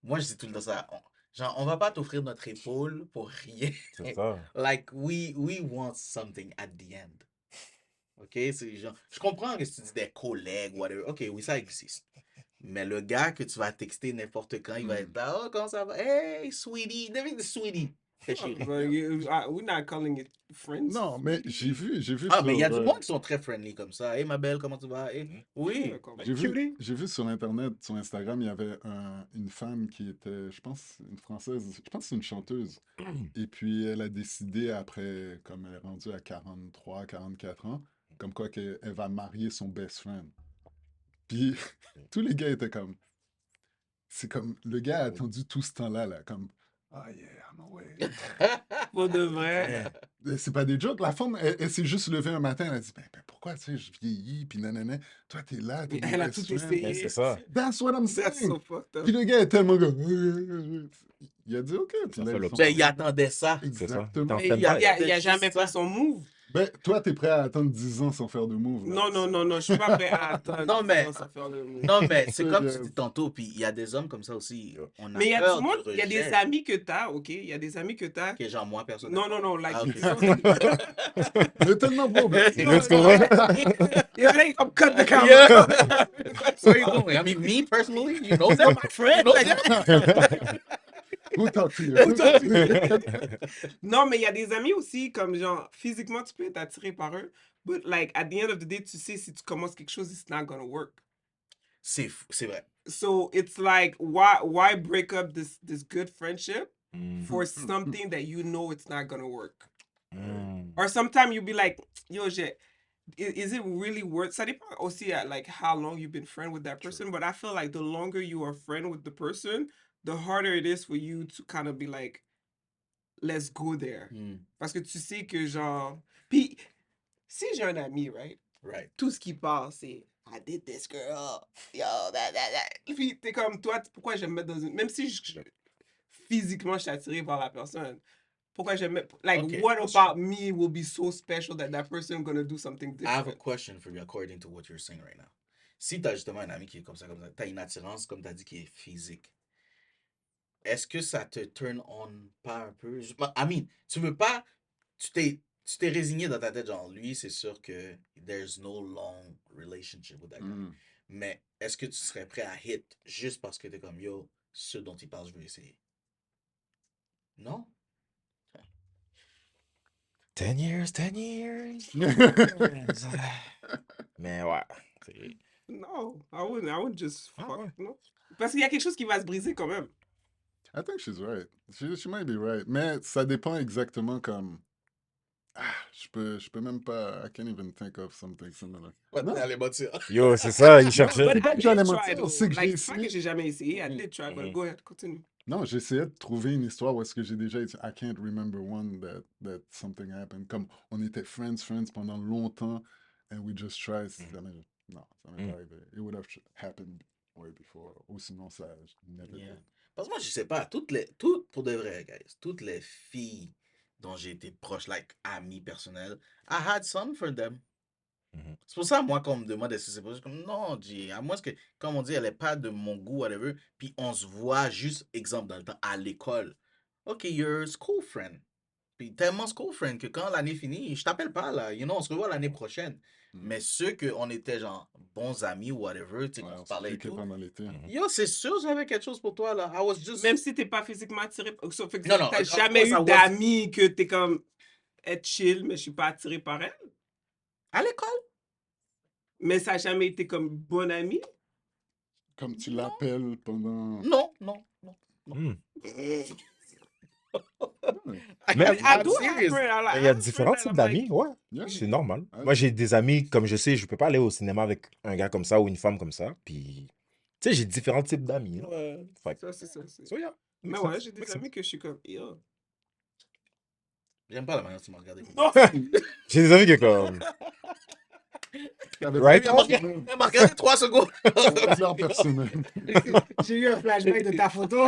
Speaker 1: Moi, je dis tout le temps ça. Genre, on va pas t'offrir notre épaule pour rien.
Speaker 4: C'est ça.
Speaker 1: Like, we want something at the end. OK? C'est genre, je comprends que si tu dis des collègues, whatever. OK, oui, ça existe. Mais le gars que tu vas texter n'importe quand, il va être là. Oh, comment ça va? Hey, sweetie. Devine, sweetie. Fais chier.
Speaker 3: But we're not calling it friends.
Speaker 2: Non, mais j'ai vu
Speaker 1: Ah, mais il y a
Speaker 2: sur,
Speaker 1: du monde qui sont très friendly comme ça. Hey, ma belle, comment tu vas? Hey,
Speaker 4: Mhm.
Speaker 1: oui.
Speaker 3: D'accord.
Speaker 4: Cutie.
Speaker 2: j'ai vu sur Internet, sur Instagram, il y avait une femme qui était, je pense, une Française, je pense que c'est une chanteuse. Et puis, elle a décidé, après, comme elle est rendue à 43, 44 ans, comme quoi qu'elle elle va marier son best friend. Puis, tous les gars étaient comme, c'est comme, le gars a attendu tout ce temps-là, là, comme, ah yeah, I'm away.
Speaker 3: Pour de vrai.
Speaker 2: C'est pas des jokes. La femme, elle s'est juste levée un matin, elle a dit, ben, pourquoi, tu sais, je vieillis, puis nanana. Toi, t'es là, t'es mon
Speaker 3: Elle a
Speaker 2: best
Speaker 3: tout
Speaker 2: friend.
Speaker 4: Mais
Speaker 3: essayé.
Speaker 4: c'est ça.
Speaker 2: That's what I'm
Speaker 3: That's
Speaker 2: saying.
Speaker 3: so fucked up.
Speaker 2: Puis le gars est tellement comme, il a dit, OK. Puis
Speaker 4: Ça
Speaker 2: là,
Speaker 4: fait
Speaker 2: ils
Speaker 4: le
Speaker 2: sont
Speaker 1: Ben, il
Speaker 2: ensemble.
Speaker 1: attendait ça.
Speaker 4: C'est ça.
Speaker 2: Exactement.
Speaker 4: T'en
Speaker 1: Mais
Speaker 4: fais
Speaker 1: il y a-
Speaker 4: pas.
Speaker 3: Il a jamais fait son move.
Speaker 2: Ben, toi, t'es prêt à attendre 10 ans sans faire de move, là.
Speaker 3: Non, je suis pas prêt à attendre.
Speaker 1: Non, mais-
Speaker 3: sans faire le move.
Speaker 1: Non, mais c'est comme
Speaker 2: Yes.
Speaker 1: tu dis tantôt, puis il y a des hommes comme ça aussi. On a
Speaker 3: Mais il y a
Speaker 1: peur
Speaker 3: du monde,
Speaker 1: du
Speaker 3: il y a des
Speaker 1: rejet.
Speaker 3: amis que t'as, ok? Il y a des amis que t'as.
Speaker 1: Que genre moi, personnellement.
Speaker 3: Non, like.
Speaker 1: Ah, ok.
Speaker 2: Il est tellement beau, ben.
Speaker 4: Let's go, ouais.
Speaker 3: You're like, I'm cut the camera.
Speaker 1: Yeah. Where you going? I mean, me personally, you know them, my friend. You know them.
Speaker 2: Who talk to you?
Speaker 3: Non, mais il y a des amis aussi, comme genre, physiquement, tu peux être attiré par eux. But like, at the end of the day, tu sais, si tu commences quelque chose, it's not gonna work.
Speaker 1: C'est vrai.
Speaker 3: So it's like, why break up this good friendship
Speaker 4: Mm.
Speaker 3: for something that you know it's not gonna work?
Speaker 4: Mm.
Speaker 3: Or sometimes you'll be like, yo, is it really worth? Ça dépend aussi at like how long you've been friend with that person. But I feel like the longer you are friend with the person, the harder it is for you to kind of be like, let's go there.
Speaker 1: Hmm.
Speaker 3: Parce que tu sais que genre, puis si j'ai un ami, right?
Speaker 1: Right.
Speaker 3: Tout ce qui passe, c'est I did this girl, yo, that. Puis t'es comme toi, pourquoi je vais me mettre dans une. Même si physiquement je suis attiré par la personne, pourquoi je vais me mettre. Like,
Speaker 1: Okay.
Speaker 3: what about me will be so special that person gonna do something
Speaker 1: I have a
Speaker 3: different?
Speaker 1: question for you according to what you're saying right now. Si t'as justement un ami qui est comme ça, t'as une attirance, comme t'as dit, qui est physique, est-ce que ça te turn on pas un peu? I mean, tu veux pas, tu t'es résigné dans ta tête, genre, lui, c'est sûr que there's no long relationship with that guy.
Speaker 2: Mm.
Speaker 1: Mais est-ce que tu serais prêt à hit juste parce que t'es comme, yo, ce dont il parle, je veux essayer? Non?
Speaker 4: 10 years, 10 years. Mais ouais. c'est-
Speaker 3: Non, I wouldn't just
Speaker 4: Ah
Speaker 3: fuck,
Speaker 4: ouais.
Speaker 3: non. Parce qu'il y a quelque chose qui va se briser quand même.
Speaker 2: I think she's right. She might be right. Mais ça dépend exactement comme... Ah, je peux même pas... I can't even think of something similar.
Speaker 1: Ouais,
Speaker 2: Non,
Speaker 1: allez mentir.
Speaker 4: Yo, c'est ça, il
Speaker 2: non,
Speaker 4: cherchait.
Speaker 3: But
Speaker 2: c'est pas
Speaker 3: I
Speaker 2: que j'allais
Speaker 3: did try
Speaker 2: mentir,
Speaker 3: though.
Speaker 2: c'est que j'ai
Speaker 3: Like, c'est pas que
Speaker 2: essayé...
Speaker 3: j'ai jamais essayé. I did try, but
Speaker 4: Mhm.
Speaker 3: go ahead, continue.
Speaker 2: Non, j'essayais de trouver une histoire où est-ce que j'ai déjà été... I can't remember one that something happened. Comme on était friends pendant longtemps and we just tried. Non, ça m'est
Speaker 4: Mm.
Speaker 2: pas arrivé. It would have happened way before. Ou sinon, ça never
Speaker 1: Yeah.
Speaker 2: did.
Speaker 1: Parce que moi, je sais pas, pour de vrai, guys, toutes les filles dont j'ai été proche, like, amis personnels, I had some for them.
Speaker 4: Mhm.
Speaker 1: C'est pour ça, moi, quand on me demande est-ce que c'est possible, je suis comme, non, à moins que, comme on dit, elle est pas de mon goût, whatever, puis on se voit juste, exemple, dans le temps, à l'école. OK, you're a school friend. Puis tellement school friend que quand l'année finit, je t'appelle pas, là, on se revoit l'année prochaine. Mais ceux qu'on était, genre, bons amis ou whatever, tu sais,
Speaker 2: Ouais,
Speaker 1: qu'on se
Speaker 2: on se
Speaker 1: parlait et
Speaker 2: checkait
Speaker 1: tout.
Speaker 2: pendant l'été.
Speaker 1: Yo, c'est sûr, j'avais quelque chose pour toi, là. I was just...
Speaker 3: Même si t'es pas physiquement attiré. Fait que
Speaker 1: Non, non,
Speaker 3: t'as
Speaker 1: of
Speaker 3: jamais
Speaker 1: course I
Speaker 3: eu
Speaker 1: was-
Speaker 3: d'amis que t'es comme être chill, mais je suis pas attiré par elle.
Speaker 1: À l'école?
Speaker 3: Mais ça a jamais été comme bon ami.
Speaker 2: Comme tu
Speaker 1: Non.
Speaker 2: l'appelles pendant...
Speaker 1: Non, non, non.
Speaker 4: Mm.
Speaker 2: Ouais.
Speaker 3: I
Speaker 1: I'm
Speaker 3: do have
Speaker 1: serious.
Speaker 3: friends. I like,
Speaker 4: Il
Speaker 3: I
Speaker 4: y a
Speaker 3: have
Speaker 4: différents
Speaker 3: friends that
Speaker 4: types
Speaker 3: I'm like,
Speaker 4: d'amis, ouais.
Speaker 2: Yeah.
Speaker 4: C'est normal.
Speaker 2: Ouais.
Speaker 4: Moi, j'ai des amis, comme je sais, je peux pas aller au cinéma avec un gars comme ça ou une femme comme ça. Puis, tu sais, j'ai différents types d'amis. là.
Speaker 3: ouais,
Speaker 4: Fait que-
Speaker 3: ça, c'est ça.
Speaker 4: So, yeah,
Speaker 3: Mais
Speaker 4: makes
Speaker 3: ouais,
Speaker 4: sense,
Speaker 3: j'ai des
Speaker 4: makes
Speaker 3: amis
Speaker 4: sense.
Speaker 3: que je suis comme, yo.
Speaker 1: J'aime pas la manière dont tu m'as regardé.
Speaker 3: Non!
Speaker 4: J'ai des amis qui comme.
Speaker 2: Avec
Speaker 4: Right?
Speaker 1: Elle m'a regardé 3 secondes.
Speaker 2: leur personnel.
Speaker 3: J'ai eu un flashback de ta photo.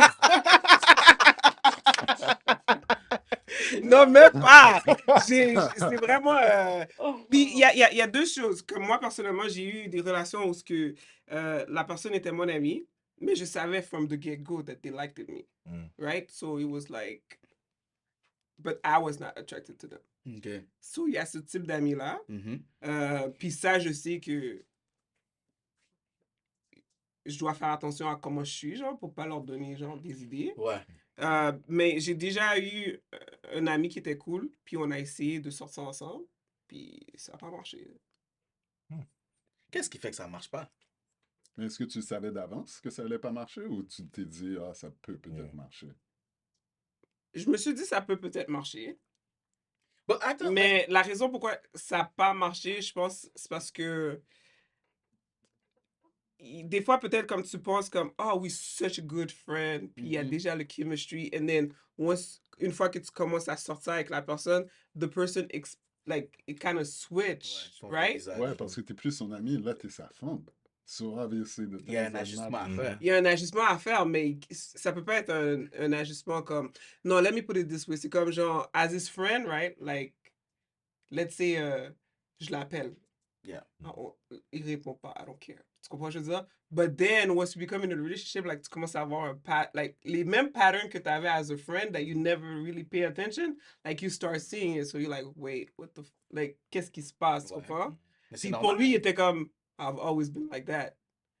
Speaker 3: Non, même pas. C'est vraiment. Puis il y a deux choses. Comme moi, personnellement, j'ai eu des relations où la personne était mon amie, mais je savais from the get-go that they liked me.
Speaker 4: Mm.
Speaker 3: Right? So it was like. But I was not attracted to them.
Speaker 1: OK.
Speaker 3: So il y a ce type d'amis-là.
Speaker 1: Mhm.
Speaker 3: Puis ça, je sais que je dois faire attention à comment je suis, genre, pour pas leur donner, genre, des idées.
Speaker 1: Ouais.
Speaker 3: Mais j'ai déjà eu un ami qui était cool, puis on a essayé de sortir ensemble, puis ça n'a pas marché.
Speaker 1: Qu'est-ce qui fait que ça marche pas?
Speaker 2: Mais est-ce que tu savais d'avance que ça allait pas marcher ou tu t'es dit, ah, ça peut peut-être marcher?
Speaker 3: Je me suis dit, ça peut peut-être marcher.
Speaker 1: But attends,
Speaker 3: Mais la raison pourquoi ça n'a pas marché, je pense, c'est parce que des fois, peut-être comme tu penses comme, oh, we such a good friend, puis il y a
Speaker 1: Mhm.
Speaker 3: déjà le chemistry, and then une fois que tu commences à sortir avec la personne, the person, it kind of switch,
Speaker 1: ils font
Speaker 3: right?
Speaker 1: visage.
Speaker 2: Ouais, parce que t'es plus son ami, là, t'es sa femme. So, obviously, the
Speaker 1: Il y a un
Speaker 2: things are
Speaker 1: ajustement à
Speaker 2: not-
Speaker 1: faire.
Speaker 3: Il y a un ajustement à faire, mais ça peut pas être un ajustement comme... Non, let me put it this way. C'est comme genre, as his friend, right? Like, let's say, je l'appelle.
Speaker 1: Yeah.
Speaker 3: Il répond pas, I don't care. Tu comprends ce que je veux dire? But then, once you become in a relationship, like, tu commences à avoir les mêmes patterns que tu avais as a friend that you never really pay attention, like, you start seeing it, so you're like, wait, what the... Like, qu'est-ce qui se passe? Tu
Speaker 1: Ouais.
Speaker 3: comprends?
Speaker 1: Mais c'est
Speaker 3: Puis pour
Speaker 1: normal.
Speaker 3: lui, il était comme, I've always been like that.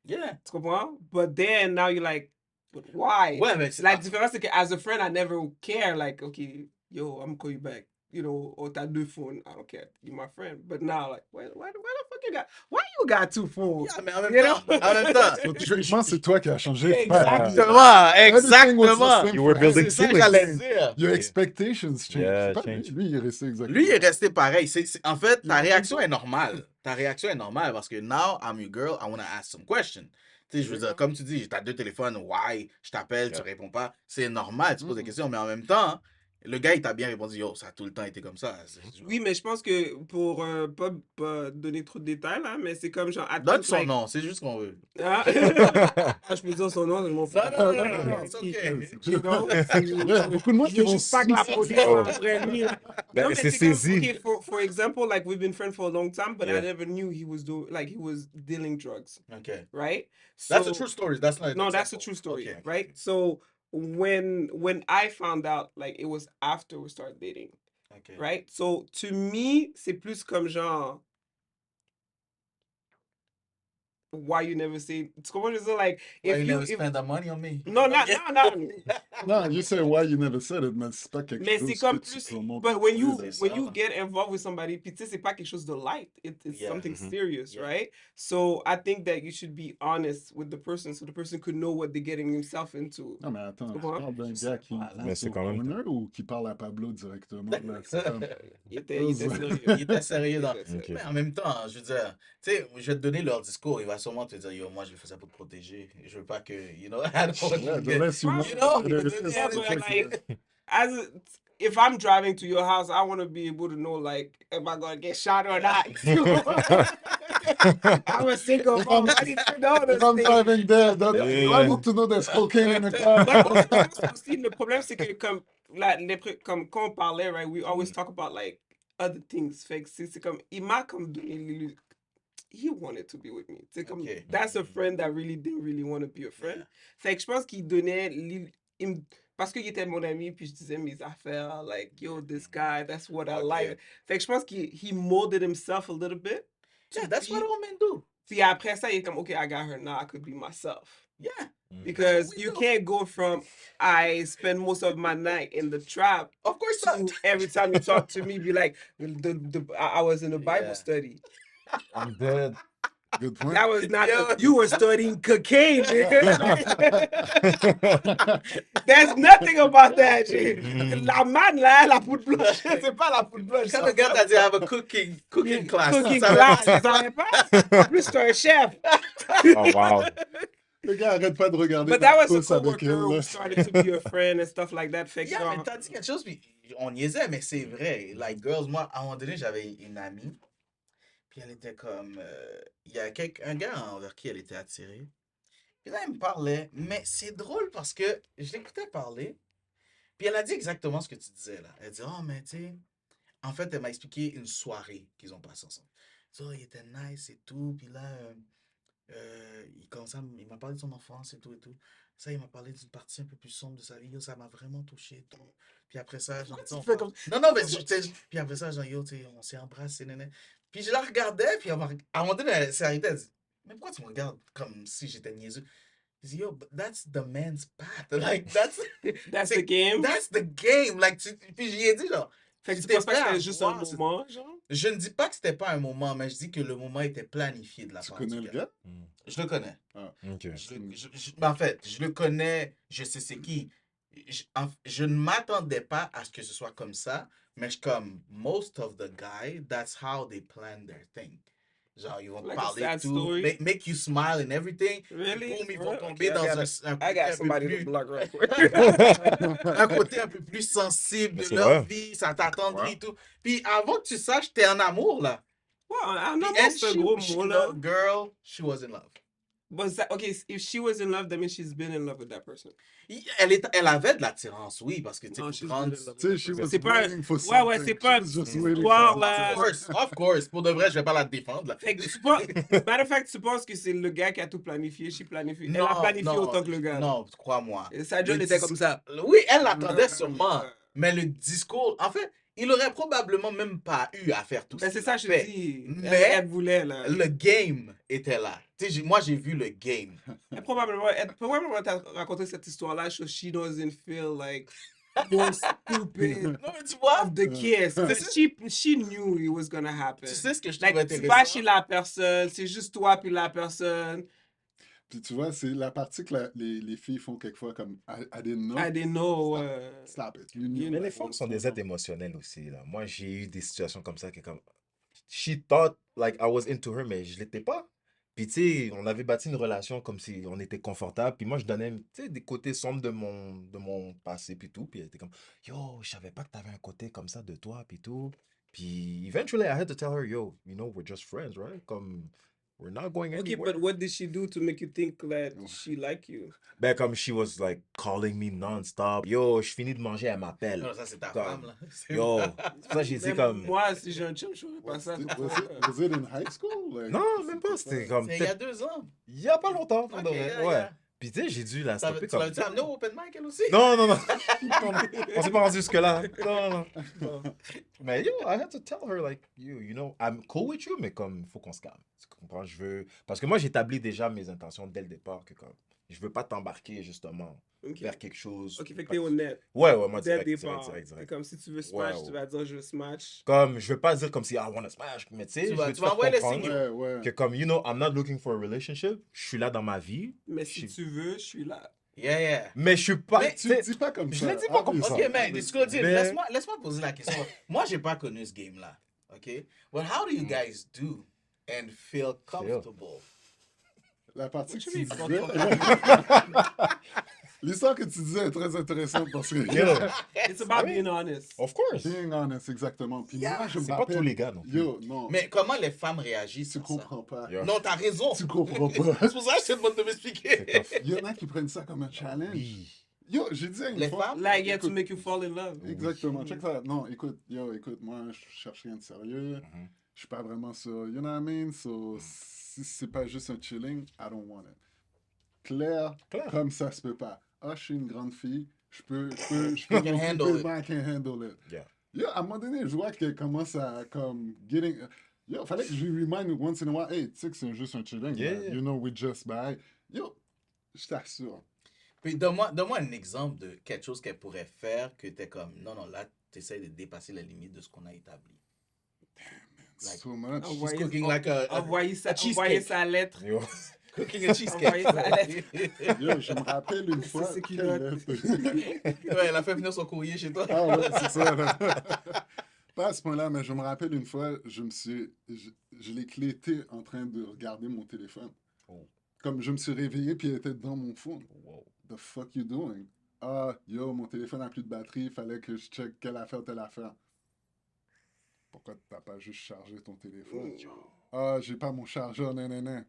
Speaker 1: Yeah.
Speaker 3: Tu comprends? But then now you're like, but why?
Speaker 1: Ouais, mais c'est
Speaker 3: La différence, c'est que as a friend, I never care. Like, okay, yo, I'm gonna call you back. You know, or t'as deux phones. I don't care. You're my friend. But now, like, why the fuck you got? Why you got two phones?
Speaker 1: Yeah, mais en même
Speaker 3: You
Speaker 1: temps,
Speaker 3: know?
Speaker 1: en même temps,
Speaker 2: So, techniquement, c'est toi qui as changé.
Speaker 1: exactement,
Speaker 2: Everything was the
Speaker 1: exactement.
Speaker 2: same
Speaker 4: You were
Speaker 2: for
Speaker 4: building
Speaker 1: C'est ça que
Speaker 2: everything.
Speaker 1: j'allais dire.
Speaker 2: Your expectations change.
Speaker 4: Yeah,
Speaker 2: C'est pas
Speaker 4: change.
Speaker 2: lui, il est resté exactement.
Speaker 1: Lui, il est resté pareil. En fait,
Speaker 2: Il
Speaker 1: ta
Speaker 2: a
Speaker 1: réaction
Speaker 2: raison.
Speaker 1: est normale. Ta réaction est normale parce que now, I'm your girl, I want to ask some questions. Tu sais, je veux dire, comme tu dis, t'as deux téléphones, why? Je t'appelle, tu
Speaker 4: Yeah.
Speaker 1: réponds pas. C'est normal, tu poses des
Speaker 2: Mhm.
Speaker 1: questions, mais en même temps, le gars, il t'a bien répondu, yo, ça a tout le temps été comme ça.
Speaker 3: Oui, mais je pense que pour pas donner trop de détails, là, mais c'est comme genre.
Speaker 1: Donne son nom, c'est juste ce qu'on veut.
Speaker 3: Hein? Ah, je peux dire son nom, je m'en fous.
Speaker 1: Non, c'est ok.
Speaker 3: You know?
Speaker 2: Il y a beaucoup de monde
Speaker 3: Je
Speaker 2: qui
Speaker 3: veux
Speaker 2: vont
Speaker 3: juste pas que la police
Speaker 4: Oh.
Speaker 3: après lui. là.
Speaker 4: Ben,
Speaker 3: Non, mais
Speaker 4: c'est
Speaker 3: c'est comme,
Speaker 4: saisi.
Speaker 3: okay, for example, like we've been friends for a long time, but I
Speaker 4: Yeah.
Speaker 3: never knew he was dealing drugs,
Speaker 1: Okay.
Speaker 3: right?
Speaker 1: That's
Speaker 3: So-
Speaker 1: a true story. That's not an
Speaker 3: No, that's a
Speaker 1: example.
Speaker 3: true story,
Speaker 1: Okay.
Speaker 3: right? So when I found out, like it was after we started dating,
Speaker 1: Okay.
Speaker 3: right? So to me, c'est plus comme genre, why you never say, tu comprends, je veux dire, like,
Speaker 1: Why
Speaker 3: if
Speaker 1: you
Speaker 3: you,
Speaker 1: never spend that money on me?
Speaker 3: non,
Speaker 2: Non, you say why you never said it, mais c'est pas quelque
Speaker 3: mais c'est
Speaker 2: chose
Speaker 3: comme
Speaker 2: que tu
Speaker 3: plus,
Speaker 2: promotes.
Speaker 3: but when you,
Speaker 1: C'est
Speaker 3: when
Speaker 1: ça,
Speaker 3: you
Speaker 1: là.
Speaker 3: get involved with somebody, puis tu sais, c'est pas quelque chose de light, it's
Speaker 1: Yeah.
Speaker 3: something serious,
Speaker 1: Yeah.
Speaker 3: right? So I think that you should be honest with the person so the person could know what they're getting themselves into.
Speaker 2: Non, mais attends,
Speaker 3: Tu
Speaker 2: tu
Speaker 3: comprends?
Speaker 2: parles d'un
Speaker 1: Je sais
Speaker 2: gars qui
Speaker 1: pas, là.
Speaker 2: va
Speaker 4: Mais c'est
Speaker 2: au
Speaker 4: quand même-
Speaker 2: corner ou qui parle à Pablo directement, là? C'est comme...
Speaker 3: Il était sérieux.
Speaker 1: Il était sérieux dans.
Speaker 3: Il était sérieux.
Speaker 4: Ok.
Speaker 1: Mais en même temps, je veux dire, tu sais, je vais te donner leur discours. Il va sûrement te dire, yo, moi, je le fais ça pour te protéger. Je veux pas que, you know, I don't want
Speaker 2: Yeah,
Speaker 1: to
Speaker 2: the
Speaker 1: get-
Speaker 2: less you
Speaker 3: Well,
Speaker 2: want,
Speaker 1: you know,
Speaker 2: the better it
Speaker 1: yeah,
Speaker 2: is.
Speaker 3: Yeah,
Speaker 2: It's
Speaker 3: but
Speaker 2: like,
Speaker 3: like, if I'm driving to your house, I want to be able to know, like, am I gonna get shot or not? I'm a single
Speaker 2: If
Speaker 3: mom.
Speaker 2: I'm-
Speaker 3: I need to know those
Speaker 2: if I'm
Speaker 3: things.
Speaker 2: driving there, do
Speaker 4: Yeah.
Speaker 2: I need to know there's cocaine in the car?
Speaker 3: But je pense aussi, le problème, c'est que comme, comme quand on parlait, right, we always
Speaker 2: Mm.
Speaker 3: talk about, like, other things. Fait que c'est comme, il m'a comme donné l'illusion. He wanted to be with me. C'est comme,
Speaker 1: Okay.
Speaker 3: that's a friend that really didn't really want to be a friend.
Speaker 1: Yeah.
Speaker 3: Fait que je pense qu'il donnait, parce qu'il était mon ami, puis je disais mes affaires, like, yo, this guy, that's what I
Speaker 1: Okay.
Speaker 3: like. Fait que je pense qu'il he molded himself a little bit.
Speaker 1: Yeah, that's what
Speaker 3: Puis-
Speaker 1: all men do.
Speaker 3: Puis après ça, il est comme, okay, I got her, now I could be myself.
Speaker 1: Yeah.
Speaker 3: Because
Speaker 1: We
Speaker 3: you
Speaker 1: do.
Speaker 3: can't go from I spend most of my night in the trap
Speaker 1: Of course
Speaker 3: to
Speaker 1: not.
Speaker 3: every time you talk to me, be like, I was in a Bible
Speaker 1: Yeah.
Speaker 3: study.
Speaker 4: I'm dead.
Speaker 2: Good point.
Speaker 3: That was not,
Speaker 1: Yo.
Speaker 3: you were studying cocaine, nigga. There's nothing about that, G. La man, là, la poudre blanche, c'est pas la poudre blanche.
Speaker 1: Quand le gars t'a dit, I have a cooking class.
Speaker 3: Cooking
Speaker 1: tu savais
Speaker 3: class,
Speaker 1: pas.
Speaker 3: tu savais pas? En plus, c'est un chef.
Speaker 4: Oh, wow.
Speaker 2: Le gars arrête pas de regarder
Speaker 3: But that was a
Speaker 2: Narcos avec
Speaker 3: coworker
Speaker 2: elle,
Speaker 3: who
Speaker 2: là.
Speaker 3: started to be a friend and stuff like that. Fait que
Speaker 1: Yeah,
Speaker 3: genre-
Speaker 1: mais t'as dit quelque chose, puis on niaisait, mais c'est vrai. Like, girls, moi, à un moment donné, j'avais une amie, puis elle était comme... Il y a un gars envers qui elle était attirée. Puis là, elle me parlait, mais c'est drôle parce que je l'écoutais parler, puis elle a dit exactement ce que tu disais, là. Elle dit, oh, mais tu sais... En fait, elle m'a expliqué une soirée qu'ils ont passé ensemble. Elle dit, oh, il était nice et tout, puis là... il m'a parlé de son enfance et tout et tout. Ça, il m'a parlé d'une partie un peu plus sombre de sa vie. Yo, ça m'a vraiment touché et tout. Puis après ça, genre,
Speaker 3: tu
Speaker 1: on
Speaker 3: fais
Speaker 1: parle- Non, mais puis après ça, genre, yo, tu sais, on s'est embrassé, néné. Puis je la regardais, puis à un moment donné, elle s'est arrêtée, elle dit, mais pourquoi tu me regardes comme si j'étais niaiseux? Je dis, yo, but that's the man's path. Like, that's
Speaker 3: That's the game.
Speaker 1: that's the game. Like, puis j'y ai dit, genre,
Speaker 3: Fait que
Speaker 1: tu
Speaker 3: tu penses pas
Speaker 1: t'es
Speaker 3: que
Speaker 1: prêt à
Speaker 3: c'était juste un
Speaker 1: voir, c'est-
Speaker 3: moment, genre?
Speaker 1: je ne dis pas que c'était pas un moment, mais je dis que le moment était planifié de la
Speaker 2: Tu
Speaker 1: part
Speaker 2: connais
Speaker 1: du
Speaker 2: le
Speaker 1: gars.
Speaker 2: gars?
Speaker 1: Je le connais.
Speaker 4: Ok.
Speaker 1: En fait, je le connais, je sais c'est qui. Je ne m'attendais pas à ce que ce soit comme ça, mais je comme most of the guys, that's how they plan their thing. Genre, ils vont te
Speaker 3: Like a
Speaker 1: parler
Speaker 3: sad
Speaker 1: tout,
Speaker 3: story?
Speaker 1: make you smile and everything.
Speaker 3: Really?
Speaker 1: Boum, ils
Speaker 3: For
Speaker 1: vont
Speaker 3: real?
Speaker 1: tomber
Speaker 3: Okay,
Speaker 1: dans
Speaker 3: I
Speaker 1: un
Speaker 3: got
Speaker 1: côté un peu
Speaker 3: somebody to
Speaker 1: plus,
Speaker 3: block real quick.
Speaker 1: un côté un peu plus sensible
Speaker 4: Mais
Speaker 1: de
Speaker 4: c'est
Speaker 1: leur
Speaker 4: vrai.
Speaker 1: vie, ça t'attendrit
Speaker 2: Ouais.
Speaker 1: et tout. Puis avant que tu saches, t'es en amour, là.
Speaker 3: Ouais, un
Speaker 1: Puis
Speaker 3: amour,
Speaker 1: elle,
Speaker 3: c'est un gros mot, là.
Speaker 1: girl, she was in love.
Speaker 3: But that, okay, if she was in love, that means she's been in love with that person.
Speaker 1: Elle avait de l'attirance, oui, parce que tu sais,
Speaker 3: Non,
Speaker 1: pour
Speaker 3: she's
Speaker 1: prendre...
Speaker 3: been in love
Speaker 2: Tu sais,
Speaker 3: with
Speaker 2: she
Speaker 3: that
Speaker 2: was
Speaker 3: person. C'est pas...
Speaker 2: waiting for
Speaker 3: Ouais, ouais,
Speaker 2: something.
Speaker 3: c'est pas
Speaker 2: She was just
Speaker 3: une
Speaker 2: waiting
Speaker 3: histoire,
Speaker 2: for
Speaker 3: là.
Speaker 1: Of course. Pour de vrai, je vais pas la défendre, là.
Speaker 3: Fait que tu penses... Matter of fact, tu penses que c'est le gars qui a tout planifié, she planifie. Elle a planifié autant que le gars. là.
Speaker 1: Non, crois-moi.
Speaker 3: Et sa job
Speaker 1: Le
Speaker 3: était
Speaker 1: dis-
Speaker 3: comme ça.
Speaker 1: Oui, elle l'attendait sûrement.
Speaker 3: Ouais.
Speaker 1: Mais le discours, en fait, il aurait probablement même pas eu à faire tout
Speaker 3: Ben,
Speaker 1: ce
Speaker 3: c'est
Speaker 1: qu'il
Speaker 3: ça,
Speaker 1: a
Speaker 3: je
Speaker 1: fait.
Speaker 3: te dis.
Speaker 1: Mais
Speaker 3: Elle voulait, là.
Speaker 1: Le game était là. Tu sais, moi, j'ai vu le game.
Speaker 3: Elle probablement t'a raconté cette histoire-là, so she doesn't feel like you're stupid
Speaker 1: Non, mais tu vois,
Speaker 3: of the kiss. She knew it was gonna happen.
Speaker 1: tu sais ce que je trouve
Speaker 3: Like, c'est
Speaker 1: intéressant?
Speaker 3: pas chez la personne, c'est juste toi puis la personne.
Speaker 2: Puis tu vois, c'est la partie que les filles font quelquefois comme I didn't know.
Speaker 3: I didn't know.
Speaker 2: Stop it. You knew
Speaker 4: Mais
Speaker 2: that
Speaker 4: les femmes
Speaker 2: was
Speaker 4: sont des
Speaker 2: going
Speaker 4: êtres émotionnels aussi, là. Moi, j'ai eu des situations comme ça qui est comme... She thought, like, I was into her, mais je l'étais pas. Puis, tu sais, on avait bâti une relation comme si on était confortable. Puis moi, je donnais, tu sais, des côtés sombres de mon passé, puis tout. Puis elle était comme, yo, je savais pas que t'avais un côté comme ça de toi, puis tout. Puis, eventually, I had to tell her, yo, you know, we're just friends, right? Comme, we're not going
Speaker 3: Okay,
Speaker 4: anywhere.
Speaker 3: but what did she do to make you think that she like you?
Speaker 4: Ben, comme, she was, like, calling me non-stop. Yo, je finis de manger, elle m'appelle.
Speaker 1: Non, ça, c'est ta
Speaker 4: Comme,
Speaker 1: femme, là. C'est-
Speaker 4: Yo, c'est pour ça que j'ai dit
Speaker 3: Même
Speaker 4: comme...
Speaker 3: moi, si j'ai un chum, je ferais pas ça.
Speaker 2: Was it in high school? Like,
Speaker 4: Non, même pas, c'était comme
Speaker 1: C'est il y a
Speaker 4: peut-être
Speaker 1: 2 ans.
Speaker 4: il y a pas longtemps, pour de
Speaker 1: Ok,
Speaker 4: vrai,
Speaker 1: yeah,
Speaker 4: ouais.
Speaker 1: yeah.
Speaker 4: Puis tu sais, j'ai dû la stopper
Speaker 1: Tu l'avais-tu amené au open mic, elle aussi?
Speaker 4: Non, non, non. Non, non. On s'est pas rendu jusque-là. Non, non, non. Mais yo, I had to tell her, like, you know, I'm cool with you, mais comme, faut qu'on se calme. Tu comprends? Parce que moi, j'établis déjà mes intentions dès le départ, que comme, je veux pas t'embarquer, justement, vers quelque chose.
Speaker 3: Ok, fait que t'es honnête.
Speaker 4: Ouais, moi,
Speaker 3: Dès le
Speaker 4: direct.
Speaker 3: départ. C'est comme si tu veux smash, tu vas dire je veux smash.
Speaker 4: Comme, je veux pas dire comme si I wanna smash, mais tu sais, je veux te faire comprendre que comme, you know, I'm not looking for a relationship, je suis là dans ma vie.
Speaker 3: Mais si tu veux, je suis là.
Speaker 1: Yeah.
Speaker 4: Mais je suis pas...
Speaker 2: Mais tu le dis pas comme ça.
Speaker 4: Je le dis pas comme ça.
Speaker 1: Ok, mais laisse-moi poser la question. Moi, j'ai pas connu ce game-là. Ok? But how do you guys do and feel comfortable?
Speaker 2: La partie que tu disais... L'histoire que tu disais est très intéressante parce que...
Speaker 3: It's about being honest.
Speaker 4: Of course.
Speaker 2: Being honest, exactement. Puis moi, je me
Speaker 4: C'est
Speaker 2: rappelle...
Speaker 4: pas tous les gars, non.
Speaker 2: Yo, non.
Speaker 1: Mais comment les femmes réagissent
Speaker 2: Tu
Speaker 1: sur ça?
Speaker 2: comprends pas.
Speaker 4: Yeah.
Speaker 1: Non, t'as raison.
Speaker 2: Tu comprends pas.
Speaker 1: C'est pour ça que je te demande de m'expliquer.
Speaker 2: Il y en a qui prennent ça comme un challenge.
Speaker 4: Oui.
Speaker 2: Yo, j'ai dit à une
Speaker 1: Les
Speaker 2: fois...
Speaker 1: femmes?
Speaker 3: Like, yeah, to
Speaker 2: Écoute,
Speaker 3: make you fall in love.
Speaker 2: exactement. Check ça. Non, écoute, moi, je cherche rien de sérieux. Je suis pas vraiment sur... You know what I mean? So, si c'est pas juste un chilling, I don't want it. Claire, comme ça se peut pas. Ah, je suis une grande fille. Je peux
Speaker 1: You can handle it.
Speaker 2: I can handle it.
Speaker 4: Yeah.
Speaker 2: Yo, à un moment donné, je vois qu'elle commence à, comme, getting... Yo, fallait que je lui remind once in a while, hey, tu sais que c'est juste un chilling.
Speaker 4: Yeah.
Speaker 2: You know, we just buy. Yo, je t'assure.
Speaker 1: Puis donne-moi un exemple de quelque chose qu'elle pourrait faire que t'es comme, non, là, t'essayes de dépasser la limite de ce qu'on a établi. Like,
Speaker 2: So much.
Speaker 1: she's cooking like a
Speaker 3: Envoyer
Speaker 1: cheesecake.
Speaker 3: sa lettre.
Speaker 4: Yo.
Speaker 1: Cooking a cheesecake.
Speaker 3: Envoyer sa lettre.
Speaker 2: Yo, je me rappelle une fois...
Speaker 3: C'est qui
Speaker 2: qu'elle-
Speaker 1: Ouais, elle a fait venir son courrier chez toi.
Speaker 2: Ah ouais, c'est ça. Là. Pas à ce point-là, mais je me rappelle une fois, je l'ai clété en train de regarder mon téléphone.
Speaker 4: Oh.
Speaker 2: Comme je me suis réveillé, puis elle était dans mon phone.
Speaker 4: Wow.
Speaker 2: The fuck you doing? Ah, yo, mon téléphone a plus de batterie, il fallait que je check telle affaire. Pourquoi t'as pas juste chargé ton téléphone? Ah, j'ai pas mon chargeur, nan.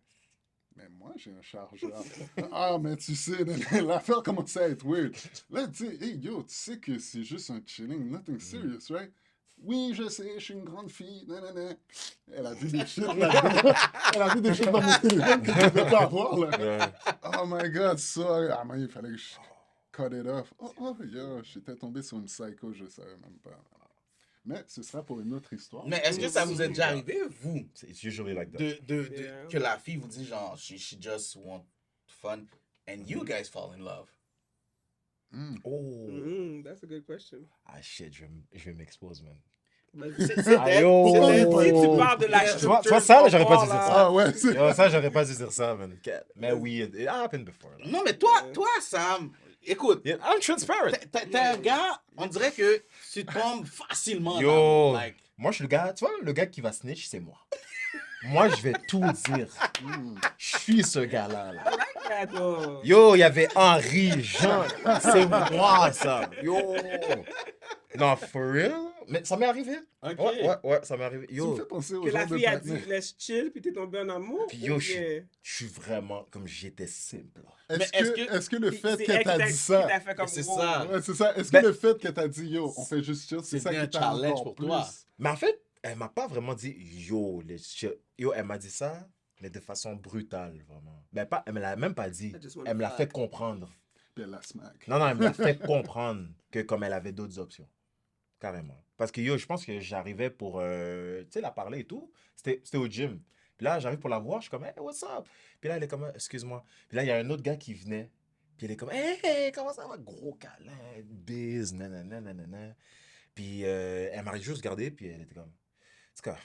Speaker 2: Mais moi, j'ai un chargeur. Ah, mais tu sais, l'affaire commençait à être weird. Là, tu sais, hey, yo, tu sais que c'est juste un chilling, nothing serious, right? Oui, je sais, je suis une grande fille, nan. Elle a vu des shit là-dedans. Elle a vu des shit dans mon téléphone que je ne devais pas avoir, là.
Speaker 4: Yeah.
Speaker 2: Oh my God, sorry. Ah, mais il fallait que je cut it off. Oh, yo, j'étais tombé sur une psycho, je savais même pas. Mais ce sera pour une autre histoire.
Speaker 1: Mais est-ce que ça vous est déjà arrivé, vous,
Speaker 4: It's usually like that.
Speaker 3: Yeah.
Speaker 1: que la fille vous dit genre, she just want fun, and you guys fall in love?
Speaker 4: Oh.
Speaker 3: That's a good question.
Speaker 4: Ah shit, je vais m'expose, man.
Speaker 1: C'est
Speaker 4: Ah, yo.
Speaker 3: Si tu parles de la
Speaker 4: Tu vois,
Speaker 3: structure
Speaker 4: ça, là, j'aurais pas dû
Speaker 3: là.
Speaker 4: dire ça.
Speaker 2: Ah ouais, c'est...
Speaker 4: Yo, ça, j'aurais pas dû dire ça, man. Mais oui, it happened before. Là.
Speaker 1: Non, mais toi, Sam, écoute,
Speaker 4: Yeah, I'm transparent.
Speaker 1: t'es un gars, on dirait que tu tombes facilement.
Speaker 4: Yo,
Speaker 1: Like,
Speaker 4: moi, je suis le gars, tu vois, le gars qui va snitch, c'est moi. Moi, je vais tout dire. Je suis ce gars-là. Là.
Speaker 3: Yeah, though.
Speaker 4: Yo, il y avait Henri, Jean. C'est moi, ça. Yo. Non, for real? Mais ça m'est arrivé.
Speaker 1: Ok.
Speaker 4: Ouais, ça m'est arrivé.
Speaker 2: Tu me
Speaker 4: Yo,
Speaker 2: fais penser au
Speaker 3: Que la
Speaker 2: genre de
Speaker 3: fille a dit
Speaker 2: partenaire.
Speaker 3: laisse chill, puis t'es tombé en amour.
Speaker 4: Puis yo,
Speaker 3: ou
Speaker 4: je
Speaker 3: bien-
Speaker 4: suis vraiment comme j'étais simple.
Speaker 1: Mais est-ce que-
Speaker 2: Est-ce que le fait
Speaker 3: C'est
Speaker 2: qu'elle
Speaker 3: elle
Speaker 2: t'a
Speaker 3: qui
Speaker 2: dit
Speaker 3: qui
Speaker 2: ça...
Speaker 3: t'a fait comme
Speaker 1: C'est
Speaker 3: wow.
Speaker 1: ça.
Speaker 2: Ouais, c'est ça. Est-ce
Speaker 4: Ben-
Speaker 2: que le fait qu'elle t'a dit, yo, on fait juste chill, c'est ça
Speaker 1: C'était
Speaker 2: qui
Speaker 1: un
Speaker 2: t'a
Speaker 1: challenge
Speaker 2: encore
Speaker 1: pour
Speaker 2: plus...
Speaker 1: toi.
Speaker 4: Mais en fait, elle m'a pas vraiment dit yo, yo, elle m'a dit ça, mais de façon brutale, vraiment. Mais pas, elle me l'a même pas dit.
Speaker 3: I just wanna
Speaker 4: Elle me l'a
Speaker 3: fuck.
Speaker 4: fait comprendre.
Speaker 2: Puis elle la smack.
Speaker 4: Non, elle me l'a fait comprendre que comme elle avait d'autres options. Carrément. Parce que yo, je pense que j'arrivais pour, tu sais, la parler et tout. C'était au gym. Puis là, j'arrive pour la voir, je suis comme, hey, what's up? Puis là, elle est comme, excuse-moi. Puis là, il y a un autre gars qui venait. Puis elle est comme, hey, comment ça va? Gros câlin, biz, nanana. Puis elle m'a juste regardé, puis elle était comme, en tout cas,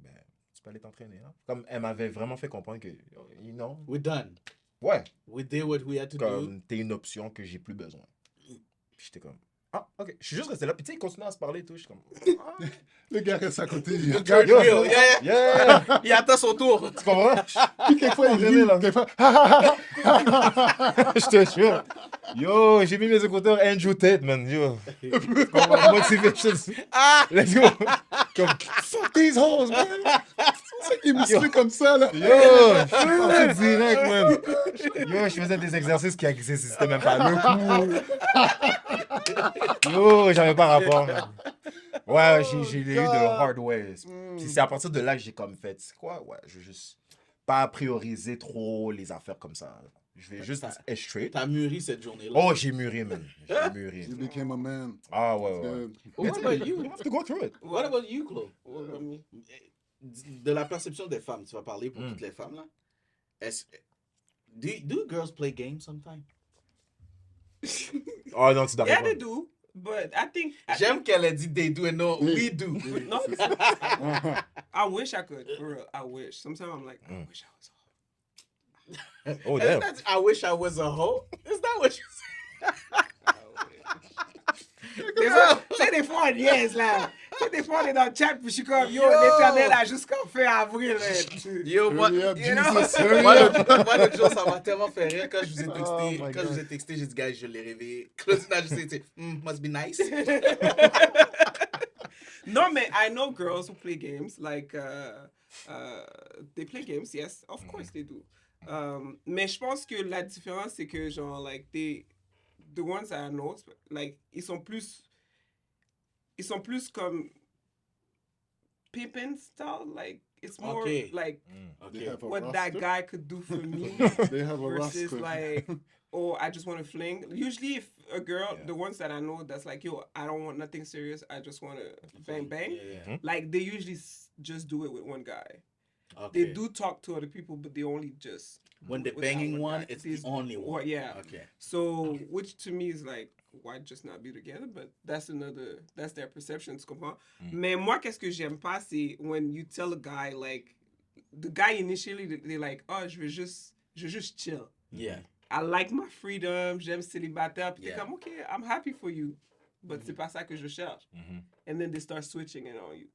Speaker 4: ben, tu peux aller t'entraîner. Hein? Comme elle m'avait vraiment fait comprendre que, you know,
Speaker 1: We're done.
Speaker 4: ouais,
Speaker 1: We did what we had to do.
Speaker 4: comme t'es une option que j'ai plus besoin. Puis j'étais comme, ah, ok. Je suis juste resté là, puis tu sais, il continuait à se parler et tout. Je suis comme, ah,
Speaker 2: Le gars reste à côté. Il
Speaker 1: Yo,
Speaker 2: regarde.
Speaker 1: yo, yeah.
Speaker 4: yeah!
Speaker 1: Il attend son tour.
Speaker 4: Tu comprends?
Speaker 2: Puis quelquefois, il
Speaker 4: Entraîné,
Speaker 2: rit.
Speaker 4: là.
Speaker 2: Quelquefois...
Speaker 4: Je te jure. Yo, j'ai mis mes écouteurs Andrew Tate, man. Yo. Comment motivation.
Speaker 1: Ah!
Speaker 4: Let's go. Comme, fuck these hoes, man.
Speaker 2: Il me suit comme ça, là.
Speaker 4: Yo, je suis direct, man. Yo, je faisais des exercices qui n'existaient même pas. Le cou. Yo, j'avais pas rapport, man. Ouais, j'ai eu de hard ways. Puis c'est à partir de là que j'ai comme fait, c'est quoi? Ouais, je veux juste pas prioriser trop les affaires comme ça. Je vais juste
Speaker 1: T'as-
Speaker 4: être straight.
Speaker 1: T'as mûri cette journée-là.
Speaker 4: Oh, j'ai mûri, man. J'ai mûri.
Speaker 2: You became a man.
Speaker 4: Ah, ouais,
Speaker 2: It's
Speaker 4: ouais.
Speaker 2: good.
Speaker 1: What about you?
Speaker 4: You have to go through it.
Speaker 1: What about you, Claude?
Speaker 3: What about me?
Speaker 1: De la perception des femmes, tu vas parler pour toutes les femmes, là. Do girls play games sometimes?
Speaker 4: Oh, non, tu dois
Speaker 3: Yeah, they
Speaker 4: répondre.
Speaker 3: do. But I think
Speaker 1: J'aime qu'elle ait dit they do and no, we do.
Speaker 3: no.
Speaker 2: C'est ça.
Speaker 3: I wish I could. For real, I wish. Sometimes I'm like, I wish I was.
Speaker 4: Oh,
Speaker 1: Isn't
Speaker 4: damn.
Speaker 1: that, I wish I was a hoe? Is that what you
Speaker 3: Des fois, tu sais, des fois, on niaise, là. Tu sais, des fois, on est dans le chat, puis je suis comme, yo,
Speaker 1: Yo.
Speaker 3: l'éternel a jusqu'en fin avril. Là.
Speaker 1: Yo, moi,
Speaker 2: Hurry up,
Speaker 3: you know?
Speaker 2: Jesus, hurry
Speaker 1: moi,
Speaker 2: up.
Speaker 1: l'autre jour, ça m'a tellement fait rire quand je vous ai texté.
Speaker 4: Oh my
Speaker 1: Quand je vous ai texté, j'ai dit, guys, je l'ai rêvé. Claudine a juste été, must be nice.
Speaker 3: No, man, I know girls who play games. Like, they play games, yes. Of course they do. Mais je pense que la différence, c'est que, genre, like, the ones I know, like, ils sont plus comme pimpin' style. Like, it's more
Speaker 1: Okay.
Speaker 3: like
Speaker 2: They
Speaker 1: Okay.
Speaker 2: have a
Speaker 3: what that
Speaker 2: roster.
Speaker 3: guy could do for me
Speaker 2: They have a
Speaker 3: versus
Speaker 2: roster.
Speaker 3: like, oh, I just want to fling. Usually, if a girl,
Speaker 4: Yeah.
Speaker 3: the ones that I know, that's like, yo, I don't want nothing serious. I just want to bang bang.
Speaker 1: Yeah, yeah.
Speaker 3: Like they usually just do it with one guy.
Speaker 1: Okay.
Speaker 3: They do talk to other people, but they only just
Speaker 1: When
Speaker 3: do
Speaker 1: they're
Speaker 3: it with that
Speaker 1: banging one,
Speaker 3: guy.
Speaker 1: it's
Speaker 3: This-
Speaker 1: the only one.
Speaker 3: or- yeah.
Speaker 1: Okay.
Speaker 3: So, which to me is like, why just not be together? But that's their perception, tu comprends? Mais moi, qu'est-ce que j'aime pas, c'est when you tell a guy, like, the guy initially, they're like, oh, je veux juste chill.
Speaker 1: Yeah.
Speaker 3: I like my freedom, j'aime célibataire. Puis t'es
Speaker 1: Yeah.
Speaker 3: comme, okay, I'm happy for you. But c'est pas ça que je cherche. And then they start switching it on you.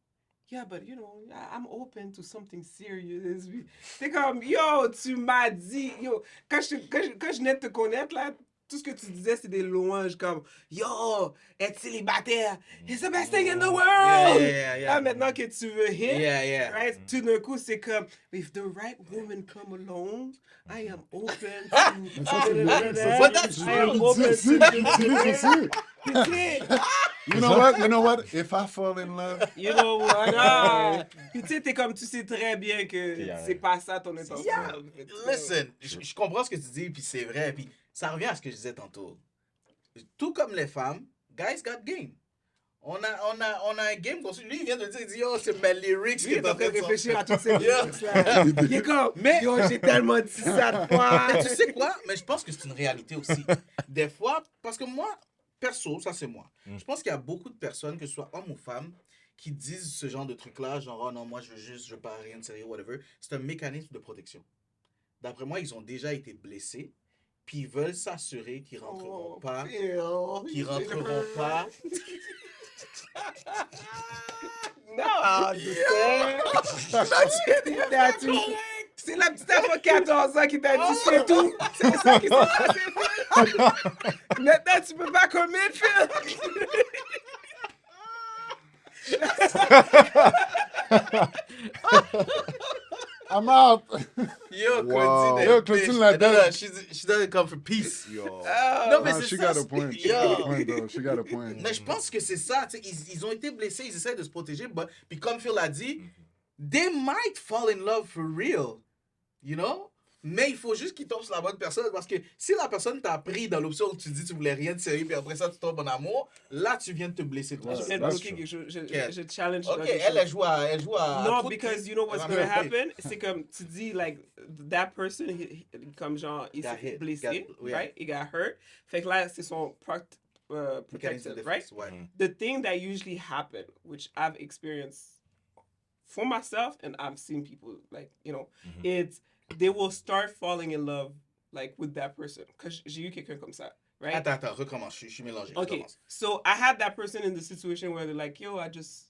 Speaker 3: Yeah, but you know, I'm open to something serious. C'est comme, yo, tu m'as dit, yo, quand je venais de te connaître, là, tout ce que tu disais, c'est des louanges comme, yo, être célibataire, it's the best thing in the world.
Speaker 1: Yeah.
Speaker 3: Là, maintenant que tu veux hit,
Speaker 1: Yeah, yeah.
Speaker 3: right, tout d'un coup, c'est comme, if the right woman come along, I am open
Speaker 2: Mais ça, c'est
Speaker 3: to...
Speaker 2: vrai, ça,
Speaker 1: But
Speaker 2: c'est
Speaker 1: that's
Speaker 2: vrai.
Speaker 3: true.
Speaker 2: Je le dis ici, je le dis ici.
Speaker 3: Tu sais,
Speaker 2: You know what? If I fall in love,
Speaker 3: you know what? Ah! Puis tu sais, t'es comme, tu sais très bien que
Speaker 4: Yeah.
Speaker 3: c'est pas ça ton intention.
Speaker 1: Yeah,
Speaker 3: Fait que,
Speaker 1: listen, je comprends ce que tu dis, puis c'est vrai, puis ça revient à ce que je disais tantôt. Tout comme les femmes, guys got game. On a un game qu'on suit. Lui, il vient de dire, il dit, yo, c'est mes lyrics
Speaker 3: Lui, il
Speaker 1: qui
Speaker 3: est en train de réfléchir à toutes ces
Speaker 1: Yeah.
Speaker 3: lyrics-là. Il est comme,
Speaker 1: Mais-
Speaker 3: yo, j'ai tellement dit ça de fois.
Speaker 1: Mais tu sais quoi? Mais je pense que c'est une réalité aussi. Des fois, parce que moi, perso, ça c'est moi. Je pense qu'il y a beaucoup de personnes, que ce soit hommes ou femmes, qui disent ce genre de truc-là, genre, oh non, moi je veux pas rien de sérieux, whatever. C'est un mécanisme de protection. D'après moi, ils ont déjà été blessés, puis ils veulent s'assurer qu'ils rentreront
Speaker 3: Oh,
Speaker 1: pas.
Speaker 3: Phil.
Speaker 1: Qu'ils rentreront pas.
Speaker 3: Non, c'est la petite enfant de 14 ans qui t'a dit c'est tout. C'est ça qui s'est passé, Phil. Maintenant, tu peux pas commit, Phil.
Speaker 2: I'm out.
Speaker 1: Yo,
Speaker 4: Wow.
Speaker 1: Claudine,
Speaker 2: Yo, Claudine, la dame.
Speaker 1: she doesn't come for peace.
Speaker 4: Yo.
Speaker 1: Non, mais
Speaker 2: Ah,
Speaker 1: c'est
Speaker 2: she
Speaker 1: ça.
Speaker 2: got a point. She
Speaker 1: Yo.
Speaker 2: got a point, though. She got a point.
Speaker 1: Mais je pense que c'est ça, tu sais, ils ont été blessés, ils essaient de se protéger, puis comme Phil l'a dit, they might fall in love for real, you know? Mais il faut juste qu'ils tombent sur la bonne personne, parce que si la personne t'a pris dans l'option où tu dis que tu voulais rien de sérieux, puis après ça tu tombes en amour, là tu viens de te blesser toi.
Speaker 2: Ouais.
Speaker 3: Je viens de
Speaker 2: That's
Speaker 3: bloquer
Speaker 2: true.
Speaker 3: quelque chose.
Speaker 1: Yeah.
Speaker 3: Je challenge.
Speaker 1: Ok,
Speaker 3: quelque
Speaker 1: elle
Speaker 3: chose.
Speaker 1: joue à
Speaker 3: No,
Speaker 1: foot,
Speaker 3: because you know what's
Speaker 1: elle
Speaker 3: gonna
Speaker 1: va me payer.
Speaker 3: happen? C'est comme tu dis, like, that person, comme genre, il
Speaker 1: Got
Speaker 3: s'est
Speaker 1: hit,
Speaker 3: blessé,
Speaker 1: yeah.
Speaker 3: right? He got hurt. Fait que là, c'est son
Speaker 1: Mécanisme
Speaker 3: protective,
Speaker 1: de
Speaker 3: right?
Speaker 1: défense, ouais.
Speaker 3: The thing that usually happen, which I've experienced for myself and I've seen people, like, you know, it's they will start falling in love, like, with that person. Because j'ai eu quelqu'un comme ça, right?
Speaker 1: Attends, recommence, je suis mélangé.
Speaker 3: Okay,
Speaker 1: recommence.
Speaker 3: so I had that person in the situation where they're like, yo, I just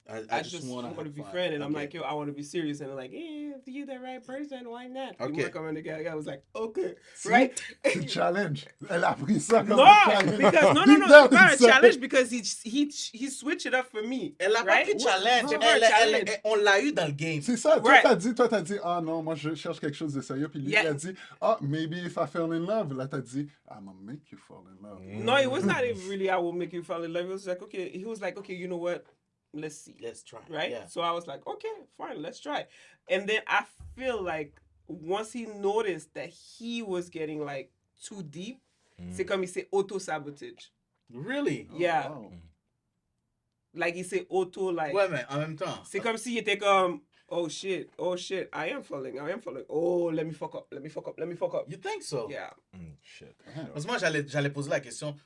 Speaker 1: I just
Speaker 3: want
Speaker 1: wanna
Speaker 3: to
Speaker 1: have
Speaker 3: be
Speaker 1: fun.
Speaker 3: friend, and I'm
Speaker 1: Okay.
Speaker 3: like, yo, I want to be serious, and they're like, if you're the right person, why not? Puis
Speaker 1: Okay.
Speaker 3: moi, comme un gars, I was like, okay,
Speaker 2: See?
Speaker 3: right?
Speaker 2: C'est challenge. Elle a pris ça comme
Speaker 3: No,
Speaker 2: un challenge.
Speaker 3: because no,
Speaker 2: Deep
Speaker 3: c'est
Speaker 2: down
Speaker 3: pas un
Speaker 2: inside.
Speaker 3: challenge because he switched it up for me.
Speaker 1: Elle a pas
Speaker 3: right?
Speaker 1: pris de challenge,
Speaker 3: C'est pas un challenge.
Speaker 1: on l'a eu dans le game.
Speaker 2: C'est ça,
Speaker 3: Right.
Speaker 2: toi t'as dit, ah non, moi je cherche quelque chose de sérieux, puis lui
Speaker 3: Yeah.
Speaker 2: il a dit, ah, maybe if I fell in love, là t'as dit, I'm gonna make you fall in love.
Speaker 3: No, it was not even really I will make you fall in love. It was like, okay, he was like, okay, you know what? Let's see.
Speaker 1: Let's try.
Speaker 3: Right?
Speaker 1: Yeah.
Speaker 3: So I was like, okay, fine, let's try. And then I feel like once he noticed that he was getting like too deep, c'est comme il s'est auto-sabotage.
Speaker 1: Really?
Speaker 3: Yeah.
Speaker 2: Oh, wow.
Speaker 3: Like il s'est auto like.
Speaker 1: Ouais, mais en même temps.
Speaker 3: C'est comme s'il était comme oh shit, I am falling. Oh, let me fuck up.
Speaker 1: You think so?
Speaker 3: Yeah.
Speaker 4: Shit.
Speaker 1: Parce que moi, j'allais poser la question,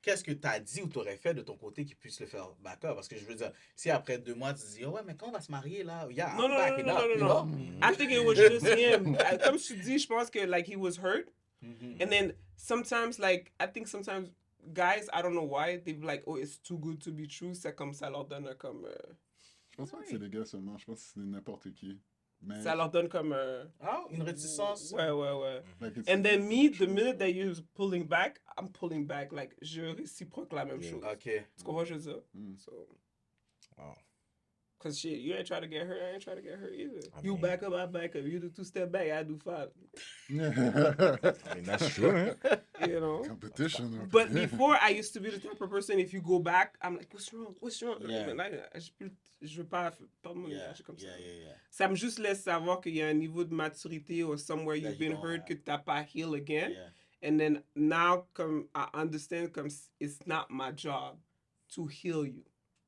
Speaker 1: qu'est-ce que tu as dit ou tu aurais fait de ton côté qui puisse le faire back up? Parce que je veux dire, si après 2 mois, tu te dis, oh ouais, mais quand on va se marier, là, yeah,
Speaker 3: No,
Speaker 1: I'm
Speaker 3: no,
Speaker 1: backing
Speaker 3: no,
Speaker 1: up,
Speaker 3: no,
Speaker 1: you
Speaker 3: no,
Speaker 1: know?
Speaker 3: no. I think it was just him. Comme je te dis, je pense que like he was hurt.
Speaker 1: Mhm.
Speaker 3: And then sometimes like I think sometimes guys, I don't know why, they be like, oh, it's too good to be true. C'est comme ça leur donne comme
Speaker 2: Je pense pas que c'est les gars seulement, je pense que c'est n'importe qui. Mais
Speaker 3: ça leur donne comme
Speaker 1: Ah, une réticence.
Speaker 3: ouais.
Speaker 2: like, it's-
Speaker 3: And then me, the minute that you're pulling back, I'm pulling back. Like je réciproque la même chose.
Speaker 1: OK.
Speaker 3: Tu comprends ce que je veux dire?
Speaker 2: Mm.
Speaker 3: So,
Speaker 4: Wow.
Speaker 3: cause shit, you ain't try to get hurt, I ain't try to get hurt either.
Speaker 4: I
Speaker 3: You
Speaker 4: mean-
Speaker 3: back up, I back up. You do 2 step back, I do 5.
Speaker 4: I mean, that's true, hein?
Speaker 3: You know?
Speaker 2: Competition. un peu.
Speaker 3: But before, I used to be the type of person, if you go back, I'm like, what's wrong?
Speaker 1: Yeah.
Speaker 3: Mais là, je veux pas perdre mon
Speaker 1: Yeah,
Speaker 3: énergie comme ça.
Speaker 1: yeah.
Speaker 3: Ça me juste laisse savoir qu'il y a un niveau de maturité or somewhere
Speaker 1: That
Speaker 3: you've
Speaker 1: you
Speaker 3: been
Speaker 1: don't
Speaker 3: hurt
Speaker 1: have.
Speaker 3: que t'as pas heal again.
Speaker 1: Yeah.
Speaker 3: And then now, come I understand, come it's not my job to heal you.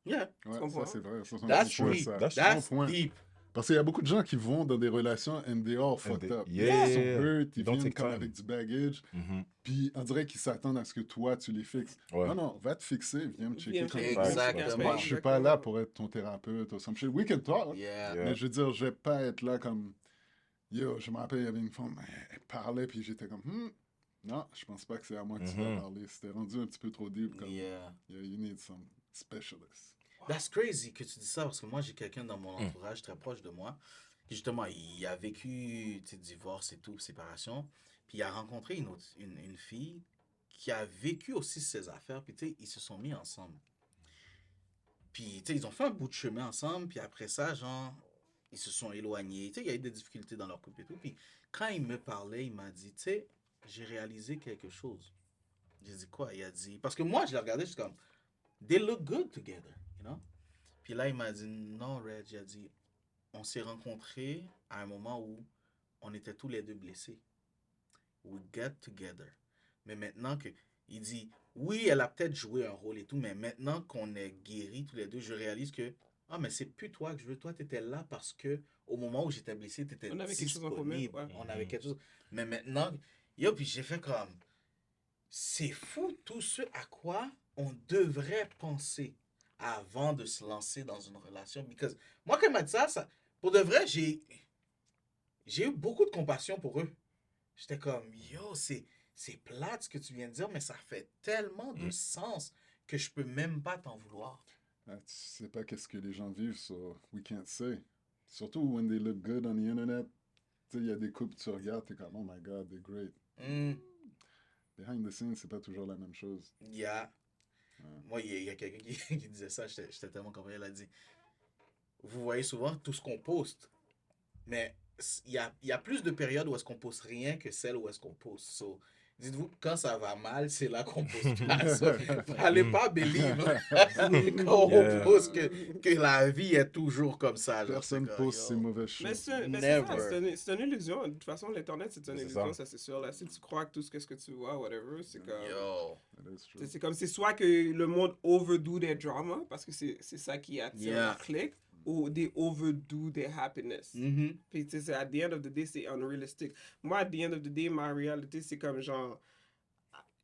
Speaker 1: Yeah.
Speaker 2: Ouais,
Speaker 3: comprends?
Speaker 2: ça c'est vrai. Ça, c'est un
Speaker 1: That's
Speaker 2: bon point,
Speaker 1: deep.
Speaker 2: ça.
Speaker 1: That's
Speaker 2: Bon point.
Speaker 1: deep.
Speaker 2: Parce qu'il y a beaucoup de gens qui vont dans des relations and they all fucked up.
Speaker 4: Yeah.
Speaker 2: Ils sont hurt, ils
Speaker 4: Don't
Speaker 2: viennent
Speaker 4: take
Speaker 2: comme
Speaker 4: time.
Speaker 2: avec du baggage.
Speaker 4: Mhm.
Speaker 2: Puis on dirait qu'ils s'attendent à ce que toi, tu les fixes.
Speaker 4: Ouais.
Speaker 2: Non, va te fixer, viens me checker.
Speaker 3: Viens me
Speaker 2: comme
Speaker 3: checker.
Speaker 2: ça.
Speaker 1: Exactement.
Speaker 2: Moi, je suis pas là pour être ton thérapeute ou some shit. We can talk.
Speaker 1: Yeah.
Speaker 4: Yeah.
Speaker 2: Mais je veux dire, je vais pas être là comme... Yo, je me rappelle, il y avait une femme, elle parlait, puis j'étais comme... Non, je pense pas que c'est à moi que tu vas parler. C'était rendu un petit peu trop deep. Comme,
Speaker 1: Yeah.
Speaker 2: you need some specialist.
Speaker 1: That's crazy que tu dis ça parce que moi, j'ai quelqu'un dans mon entourage très proche de moi qui, justement, il a vécu divorce et tout, séparation. Puis il a rencontré une fille qui a vécu aussi ses affaires. Puis, tu sais, ils se sont mis ensemble. Puis, tu sais, ils ont fait un bout de chemin ensemble. Puis après ça, genre, ils se sont éloignés. Tu sais, il y a eu des difficultés dans leur couple et tout. Puis quand il me parlait, il m'a dit, tu sais, j'ai réalisé quelque chose. J'ai dit quoi? Il a dit... Parce que moi, je l'ai regardé, je suis comme, they look good together, you know? Puis là, il m'a dit, non, Reg, il a dit, on s'est rencontrés à un moment où on était tous les deux blessés. We get together. Mais maintenant que, il dit, oui, elle a peut-être joué un rôle et tout, mais maintenant qu'on est guéris tous les deux, je réalise que, ah, mais c'est plus toi que je veux. Toi, tu étais là parce que au moment où j'étais blessé, tu étais
Speaker 3: On avait quelque chose en commun,
Speaker 1: disponible.
Speaker 3: ouais.
Speaker 1: On avait quelque chose. Mais maintenant, yo, puis j'ai fait comme, c'est fou tout ce à quoi on devrait penser avant de se lancer dans une relation. Because moi, quand il m'a dit ça, pour de vrai, j'ai eu beaucoup de compassion pour eux. J'étais comme, yo, c'est plate ce que tu viens de dire, mais ça fait tellement de sens que je peux même pas t'en vouloir.
Speaker 2: Ah, tu sais pas qu'est-ce que les gens vivent, so we can't say. Surtout when they look good on the internet. Tu sais, il y a des couples, tu regardes, t'es comme, oh my god, they're great. Behind the scenes, c'est pas toujours la même chose.
Speaker 1: Yeah. Moi, il y a quelqu'un qui disait ça, j'étais tellement convaincu, elle a dit, vous voyez souvent tout ce qu'on poste, mais il y a plus de périodes où est-ce qu'on poste rien que celles où est-ce qu'on poste. So, dites-vous que quand ça va mal, c'est là qu'on poste pas. So, fallait pas believe quand on poste que la vie est toujours comme ça. Genre,
Speaker 2: Personne
Speaker 1: c'est comme,
Speaker 2: poste
Speaker 1: yo.
Speaker 2: ses mauvaises
Speaker 3: Mais
Speaker 2: choses.
Speaker 3: c'est
Speaker 1: Never.
Speaker 3: ça, c'est une illusion. De toute façon, l'Internet, c'est une
Speaker 4: C'est
Speaker 3: illusion,
Speaker 4: ça.
Speaker 3: ça c'est sûr. Là, si tu crois que tout ce que tu vois, whatever, c'est comme...
Speaker 1: Yo.
Speaker 2: That is true.
Speaker 3: C'est comme, c'est soit que le monde overdo their drama, parce que c'est ça qui attire
Speaker 1: Yeah.
Speaker 3: la clique, ou they overdo their happiness.
Speaker 1: Mhm.
Speaker 3: Puis, tu sais, at the end of the day, c'est unrealistic. Moi, at the end of the day, ma réalité, c'est comme genre,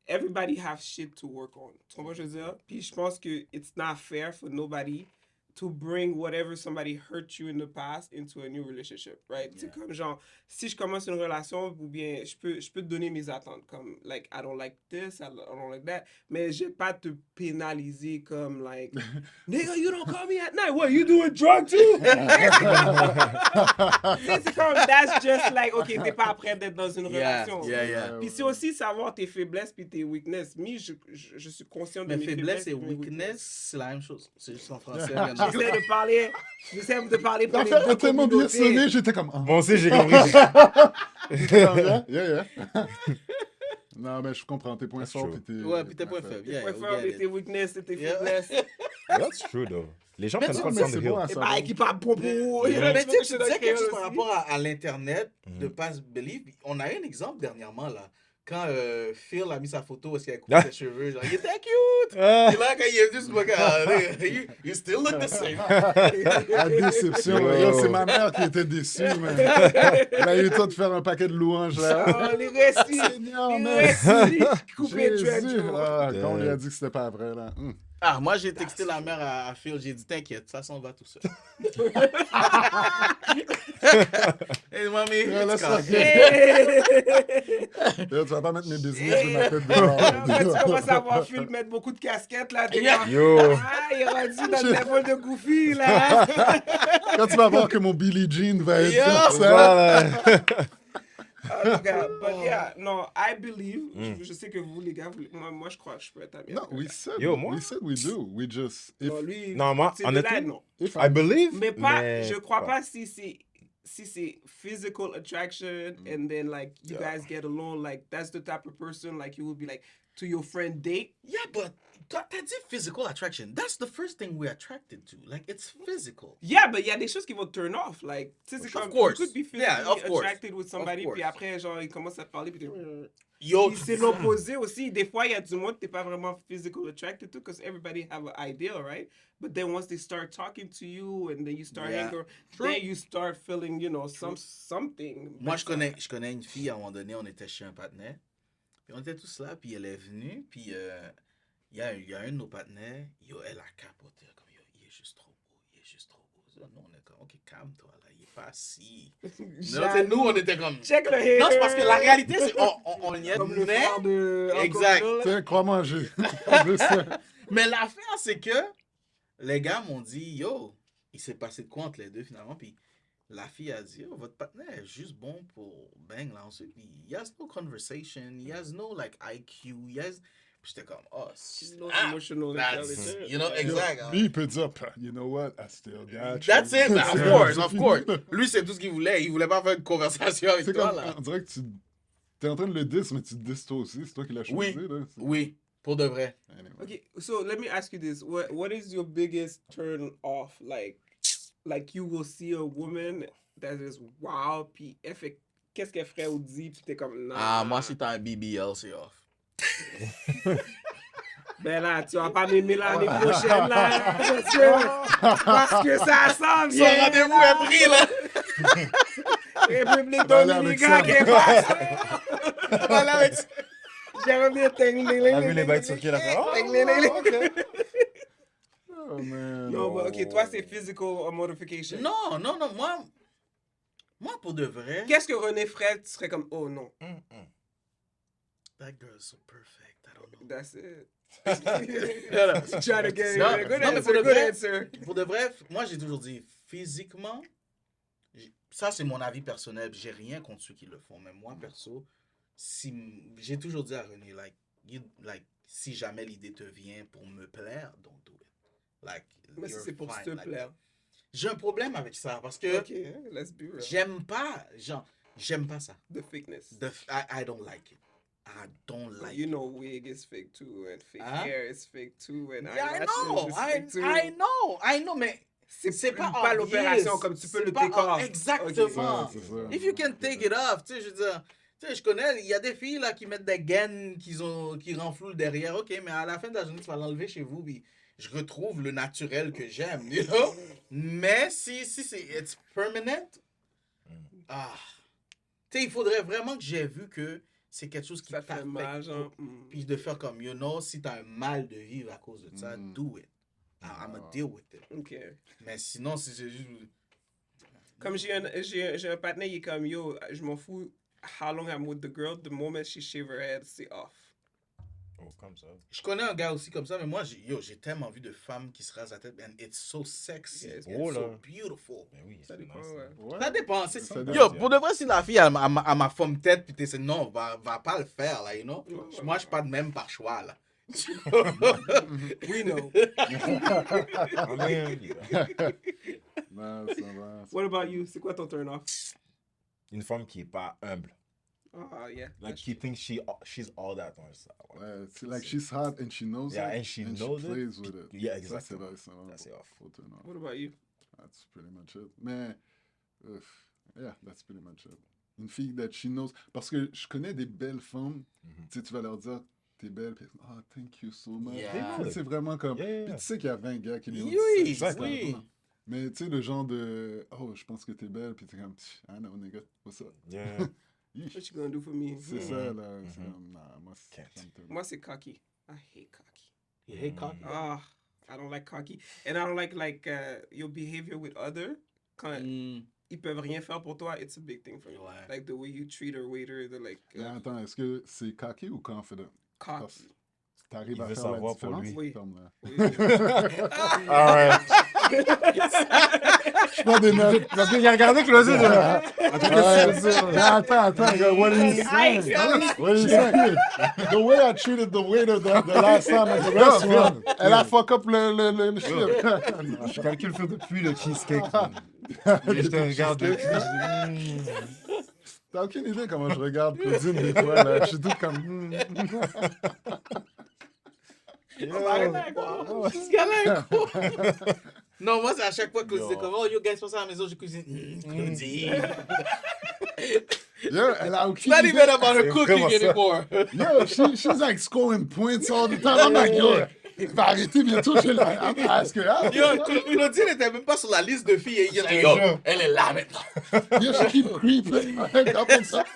Speaker 3: everybody have shit to work on. Tu comprends ce que je veux dire? Puis, je pense que it's not fair for nobody to bring whatever somebody hurt you in the past into a new relationship, right? C'est comme genre, si je commence une relation, ou bien je peux te donner mes attentes, comme, like, I don't like this, I don't like that, mais je vais pas te pénaliser comme, like, nigga, you don't call me at night, what, you doing drugs too? C'est comme, that's just like, ok, t'es pas prêt d'être dans une
Speaker 1: Yeah,
Speaker 3: relation.
Speaker 1: yeah.
Speaker 3: Puis c'est aussi savoir tes faiblesses puis tes weaknesses. Moi, je suis conscient de
Speaker 1: Mais
Speaker 3: mes
Speaker 1: faiblesse et
Speaker 3: puis mes
Speaker 1: weakness, c'est la même chose. C'est juste en français.
Speaker 3: J'essaie de parler pour
Speaker 2: En
Speaker 3: les
Speaker 2: fait,
Speaker 3: deux
Speaker 2: t'as tellement bien
Speaker 3: communautés.
Speaker 2: sonné, j'étais comme...
Speaker 4: Moi aussi, j'ai compris.
Speaker 2: Yeah. Non, mais je comprends tes points
Speaker 4: That's
Speaker 2: forts
Speaker 4: true.
Speaker 2: puis tes
Speaker 1: Ouais, puis tes points
Speaker 2: faibles.
Speaker 1: faibles.
Speaker 3: Tes
Speaker 1: Yeah,
Speaker 3: points
Speaker 1: we
Speaker 3: forts,
Speaker 1: get
Speaker 3: mais
Speaker 1: it.
Speaker 3: tes weaknesses et tes
Speaker 1: Yeah.
Speaker 3: faiblesses.
Speaker 4: That's true, though. Les gens
Speaker 1: Mais
Speaker 4: prennent
Speaker 1: tu-
Speaker 4: pas le
Speaker 2: mais
Speaker 4: temps de
Speaker 2: c'est bon
Speaker 4: heal.
Speaker 2: à
Speaker 3: Et
Speaker 2: savoir.
Speaker 3: bah, qui parle propos.
Speaker 4: Yeah.
Speaker 1: Mais tu sais, tu disais quelque
Speaker 3: créole
Speaker 1: chose par
Speaker 3: aussi.
Speaker 1: rapport à l'Internet, de
Speaker 2: Mm.
Speaker 1: pas se believe. On a eu un exemple dernièrement, là. Quand Phil a mis sa photo où est-ce qu'il a coupé ses cheveux, genre, il était cute!
Speaker 4: Ah.
Speaker 1: Et là, quand il est venu sur le gars, you still look the same.
Speaker 2: La déception.
Speaker 4: Yo.
Speaker 2: Yo, c'est ma mère qui était déçue, man. Elle a eu le temps de faire un paquet de louanges, là.
Speaker 3: Oh, les récits.
Speaker 2: Seigneur,
Speaker 3: Les
Speaker 2: man.
Speaker 3: récits. Coupé de
Speaker 2: Jésus.
Speaker 3: dread,
Speaker 2: Ah, quand on lui a
Speaker 4: Yeah.
Speaker 2: dit que c'était pas vrai, là.
Speaker 1: Ah, moi, j'ai texté la mère à Phil, j'ai dit, t'inquiète, ça s'en va tout seul. Hey, mamie,
Speaker 2: Yeah,
Speaker 1: it's
Speaker 2: let's
Speaker 1: calm.
Speaker 2: fuck
Speaker 3: Hey.
Speaker 2: Yo, tu vas pas mettre mes business de ma tête dehors.
Speaker 3: Après, tu commences à voir Phil mettre beaucoup de casquettes, là. T'es
Speaker 1: Yeah.
Speaker 3: comme,
Speaker 4: Yo.
Speaker 3: ah, il est rendu dans le level de Goofy, là.
Speaker 2: Quand tu vas voir que mon Billie Jean va être
Speaker 1: Yo.
Speaker 2: comme ça.
Speaker 4: Voilà.
Speaker 3: En tout cas, but yeah, non, I believe, je sais que vous, les gars, moi, je crois que je peux être ami.
Speaker 2: No,
Speaker 3: avec
Speaker 2: we
Speaker 3: un
Speaker 2: said,
Speaker 4: Yo, moi?
Speaker 2: we said we do. We just, if,
Speaker 3: gars. Non, lui,
Speaker 4: Non, moi,
Speaker 3: c'est de là,
Speaker 4: honnêtement,
Speaker 3: non.
Speaker 2: if
Speaker 4: I believe,
Speaker 3: Mais pas,
Speaker 4: mais
Speaker 3: je crois pas si c'est physical attraction and then like you guys get along, like that's the type of person like you would be like to your friend date.
Speaker 1: Yeah, but t'as dit physical attraction. That's the first thing we're attracted to. Like, it's physical.
Speaker 3: Yeah, but il y a des choses qui vont turn off. Like, tu sais, c'est
Speaker 1: Of
Speaker 3: comme,
Speaker 1: course.
Speaker 3: you could be
Speaker 1: Yeah,
Speaker 3: physically
Speaker 1: of course.
Speaker 3: attracted with somebody,
Speaker 1: Of course.
Speaker 3: puis après, genre, il commence à te parler, puis t'es...
Speaker 1: Yo,
Speaker 3: Puis c'est l'opposé aussi. Des fois, il y a du monde que t'es pas vraiment physical attracted to, because everybody have an ideal, right? But then once they start talking to you, and then you start
Speaker 1: Yeah.
Speaker 3: hanging,
Speaker 1: True.
Speaker 3: then you start feeling, you know, something.
Speaker 1: moi, je connais une fille, à un moment donné, on était chez un partenaire. Puis on était tous là, puis elle est venue, puis il y a un de nos partenaires, yo, elle a capoté, comme, yo, il est juste trop beau, il est juste trop beau. Nous, on est comme, ok, calme-toi, là, il est pas si. Non, c'est nous, on était comme...
Speaker 3: Check le hair.
Speaker 1: Non, c'est parce que la réalité, c'est on y est,
Speaker 3: Comme le
Speaker 1: mais...
Speaker 3: frère de...
Speaker 1: Exact.
Speaker 3: Uncle Phil, là.
Speaker 2: tiens, crois-moi, j'ai. En plus,
Speaker 1: Mais l'affaire, c'est que les gars m'ont dit, yo, il s'est passé de quoi entre les deux finalement, puis la fille a dit, yo, votre partenaire est juste bon pour bang là ensuite, puis he has no conversation, he has no like IQ, he has... Puis j'étais comme, oh,
Speaker 3: No
Speaker 1: ah,
Speaker 3: emotional
Speaker 1: that's,
Speaker 3: intelligence.
Speaker 1: you know, exact.
Speaker 2: lui, il peut dire, you know what, I still got you.
Speaker 1: That's it,
Speaker 2: C'est
Speaker 1: of course,
Speaker 2: c'est
Speaker 1: of
Speaker 2: fini.
Speaker 1: course. Lui, c'est tout ce qu'il voulait, il voulait pas faire une conversation avec
Speaker 2: C'est
Speaker 1: toi,
Speaker 2: comme,
Speaker 1: là.
Speaker 2: on dirait que tu t'es en train de le diss, mais tu te dis toi aussi. C'est toi qui l'as choisi,
Speaker 1: Oui.
Speaker 2: là. C'est-
Speaker 1: Oui, pour de vrai.
Speaker 2: Anyway.
Speaker 3: Okay, so let me ask you this: what is your biggest turn off? Like you will see a woman that is wow, puis elle fait qu'est-ce qu'elle ferait ou dit, puis t'es comme non.
Speaker 1: Ah, moi, si t'as un BBL, c'est off.
Speaker 3: Ben là, tu vas pas m'aimer l'année prochaine là, parce que ça s'en
Speaker 1: Son
Speaker 3: vient.
Speaker 1: rendez-vous est pris, là.
Speaker 3: République
Speaker 2: Voilà, avec
Speaker 3: Dominicaine
Speaker 2: ça.
Speaker 3: qui est passée.
Speaker 1: Voilà, avec ça.
Speaker 3: J'aimerais bien
Speaker 4: T'as vu les bails sur qui là?
Speaker 2: Oh, man.
Speaker 3: Non, mais ok, toi c'est physical modification.
Speaker 1: Non, non, non, moi, pour de vrai,
Speaker 3: Qu'est-ce que René ferait, tu serais comme oh non,
Speaker 1: that girl is so perfect, I don't know.
Speaker 3: that's it.
Speaker 1: Non, non.
Speaker 3: Try to get
Speaker 1: Non,
Speaker 3: a good
Speaker 1: non, mais
Speaker 3: answer,
Speaker 1: pour de
Speaker 3: good
Speaker 1: vrai,
Speaker 3: answer.
Speaker 1: Pour de vrai, moi, j'ai toujours dit, physiquement, ça, c'est mon avis personnel, j'ai rien contre ceux qui le font, mais moi, perso, j'ai toujours dit à René, like, si jamais l'idée te vient pour me plaire, don't do it. Like,
Speaker 3: Mais si
Speaker 1: you're
Speaker 3: c'est pour
Speaker 1: fine
Speaker 3: te
Speaker 1: like
Speaker 3: plaire.
Speaker 1: that. J'ai un problème avec ça, parce que
Speaker 3: Ok, let's be real.
Speaker 1: j'aime pas ça.
Speaker 3: The fakeness.
Speaker 1: I don't like it. I don't like
Speaker 3: You
Speaker 1: it.
Speaker 3: know, wig is fake too, and fake
Speaker 1: Huh?
Speaker 3: hair is fake too, and
Speaker 1: Yeah, I
Speaker 3: eyelashes
Speaker 1: know,
Speaker 3: is fake too.
Speaker 1: I know, mais c'est pas
Speaker 3: pas l'opération
Speaker 1: obvious.
Speaker 3: comme tu peux
Speaker 1: C'est
Speaker 3: le
Speaker 1: pas
Speaker 3: take off.
Speaker 1: Exactement.
Speaker 2: Ouais, c'est ça.
Speaker 1: If you can take it off, tu sais, je veux dire, tu sais, je connais, il y a des filles là qui mettent des gaines qui renflouent le derrière, ok, mais à la fin de la journée, tu vas l'enlever chez vous, puis je retrouve le naturel que j'aime, you know? Mais si c'est it's permanent, tu sais, il faudrait vraiment que j'ai vu que c'est quelque chose qui
Speaker 3: Ça fait
Speaker 1: t'affecte
Speaker 3: mal, genre.
Speaker 1: pas. Puis de faire comme, you know, si t'as un mal de vivre à cause de ça, do it. I'm gonna deal with it.
Speaker 3: Ok.
Speaker 1: Mais sinon, si c'est juste...
Speaker 3: Comme j'ai un partenaire, il est comme yo, je m'en fous how long I'm with the girl, the moment she shave her head, c'est off.
Speaker 4: Oh, comme ça.
Speaker 1: Je connais un gars aussi comme ça, mais moi, j'ai tellement vu de femmes qui se rasent la tête, and it's so sexy,
Speaker 3: Yeah,
Speaker 1: it's
Speaker 4: oh
Speaker 1: so
Speaker 4: là.
Speaker 1: beautiful.
Speaker 4: Mais oui,
Speaker 3: Ça
Speaker 4: c'est
Speaker 3: dépend,
Speaker 4: nice,
Speaker 3: ouais.
Speaker 2: Ouais.
Speaker 1: Ça dépend.
Speaker 2: Ça dépend.
Speaker 1: Yo, pour de vrai, si la fille a ma forme tête, puis t'essaies, non, va pas le faire, là, you know?
Speaker 3: Ouais.
Speaker 1: Moi, je suis pas de même par choix, là.
Speaker 3: We know.
Speaker 4: I mean,
Speaker 2: Non, ça va.
Speaker 3: What about you? C'est quoi ton turn off?
Speaker 4: une femme qui est pas humble.
Speaker 3: Oh, yeah.
Speaker 4: Like,
Speaker 3: that's
Speaker 4: he
Speaker 3: true.
Speaker 4: thinks she's all that on ça. Ouais.
Speaker 2: Ouais, c'est like she's hot and she knows
Speaker 4: Yeah,
Speaker 2: it.
Speaker 4: and she knows it.
Speaker 2: plays with it.
Speaker 4: Yeah,
Speaker 2: Ça,
Speaker 4: exactement.
Speaker 2: c'est
Speaker 4: That's it off.
Speaker 2: faut tenir.
Speaker 3: What about you?
Speaker 2: That's pretty much it. Mais, yeah, that's pretty much it. Une fille that she knows. Parce que je connais des belles femmes, tu sais, tu vas leur dire, t'es belle, puis oh, thank you so much.
Speaker 1: Yeah.
Speaker 2: Puis c'est vraiment comme.
Speaker 4: Yeah.
Speaker 2: Puis tu sais qu'il y a 20 gars qui lui ont dit
Speaker 1: Oui,
Speaker 2: ça juste
Speaker 1: oui.
Speaker 2: avant. Mais tu sais, le genre de, oh, je pense que t'es belle, puis t'es comme, I know, nigga, what's up?
Speaker 4: Yeah.
Speaker 2: Yeesh.
Speaker 3: What you gonna do for me?
Speaker 2: C'est ça, là. C'est comme, nah, moi,
Speaker 4: Can't.
Speaker 2: ça me tente.
Speaker 3: Moi, c'est cocky. I hate cocky.
Speaker 1: You hate cocky?
Speaker 3: Ah, I don't like cocky. And I don't like your behavior with other. Quand ils peuvent rien faire pour toi, it's a big thing for me.
Speaker 1: Ouais.
Speaker 3: Like the way you treat a waiter, the like
Speaker 2: Mais attends, est-ce que c'est cocky ou confident?
Speaker 3: cocky.
Speaker 2: T'arrives
Speaker 4: Il
Speaker 2: à
Speaker 4: veut
Speaker 2: faire la
Speaker 4: savoir pour
Speaker 2: différence?
Speaker 4: lui.
Speaker 3: Oui.
Speaker 2: Ferme-la.
Speaker 4: All right.
Speaker 2: Je prends des notes.
Speaker 4: Parce qu'il a regardé Closé.
Speaker 2: Attends, what are you saying? What are you saying? The way I treated the waiter the last time at the restaurant, elle a fuck up le shit.
Speaker 4: Je calcule ça depuis le cheesecake. Je te regarde depuis.
Speaker 2: T'as aucune idée comment je regarde Claudine des fois, là. Je suis tout comme...
Speaker 1: Non, moi, c'est à chaque fois que
Speaker 4: Yo.
Speaker 1: c'est comme, oh, yo, guys, passe à la maison, je cuisine. Claudine.
Speaker 2: Yo, elle a aucune
Speaker 1: Not
Speaker 2: idée.
Speaker 1: even about her
Speaker 4: C'est
Speaker 1: cooking
Speaker 4: vraiment ça.
Speaker 1: anymore.
Speaker 2: Yo, she's like scoring points all the time. I'm like, yo, il va arrêter bientôt. Je suis là, est-ce que...
Speaker 1: Yo, Claudine n'était même pas sur la liste de filles. Il dit, yo, elle est là maintenant.
Speaker 2: Yo, she keep creeping. Up on top.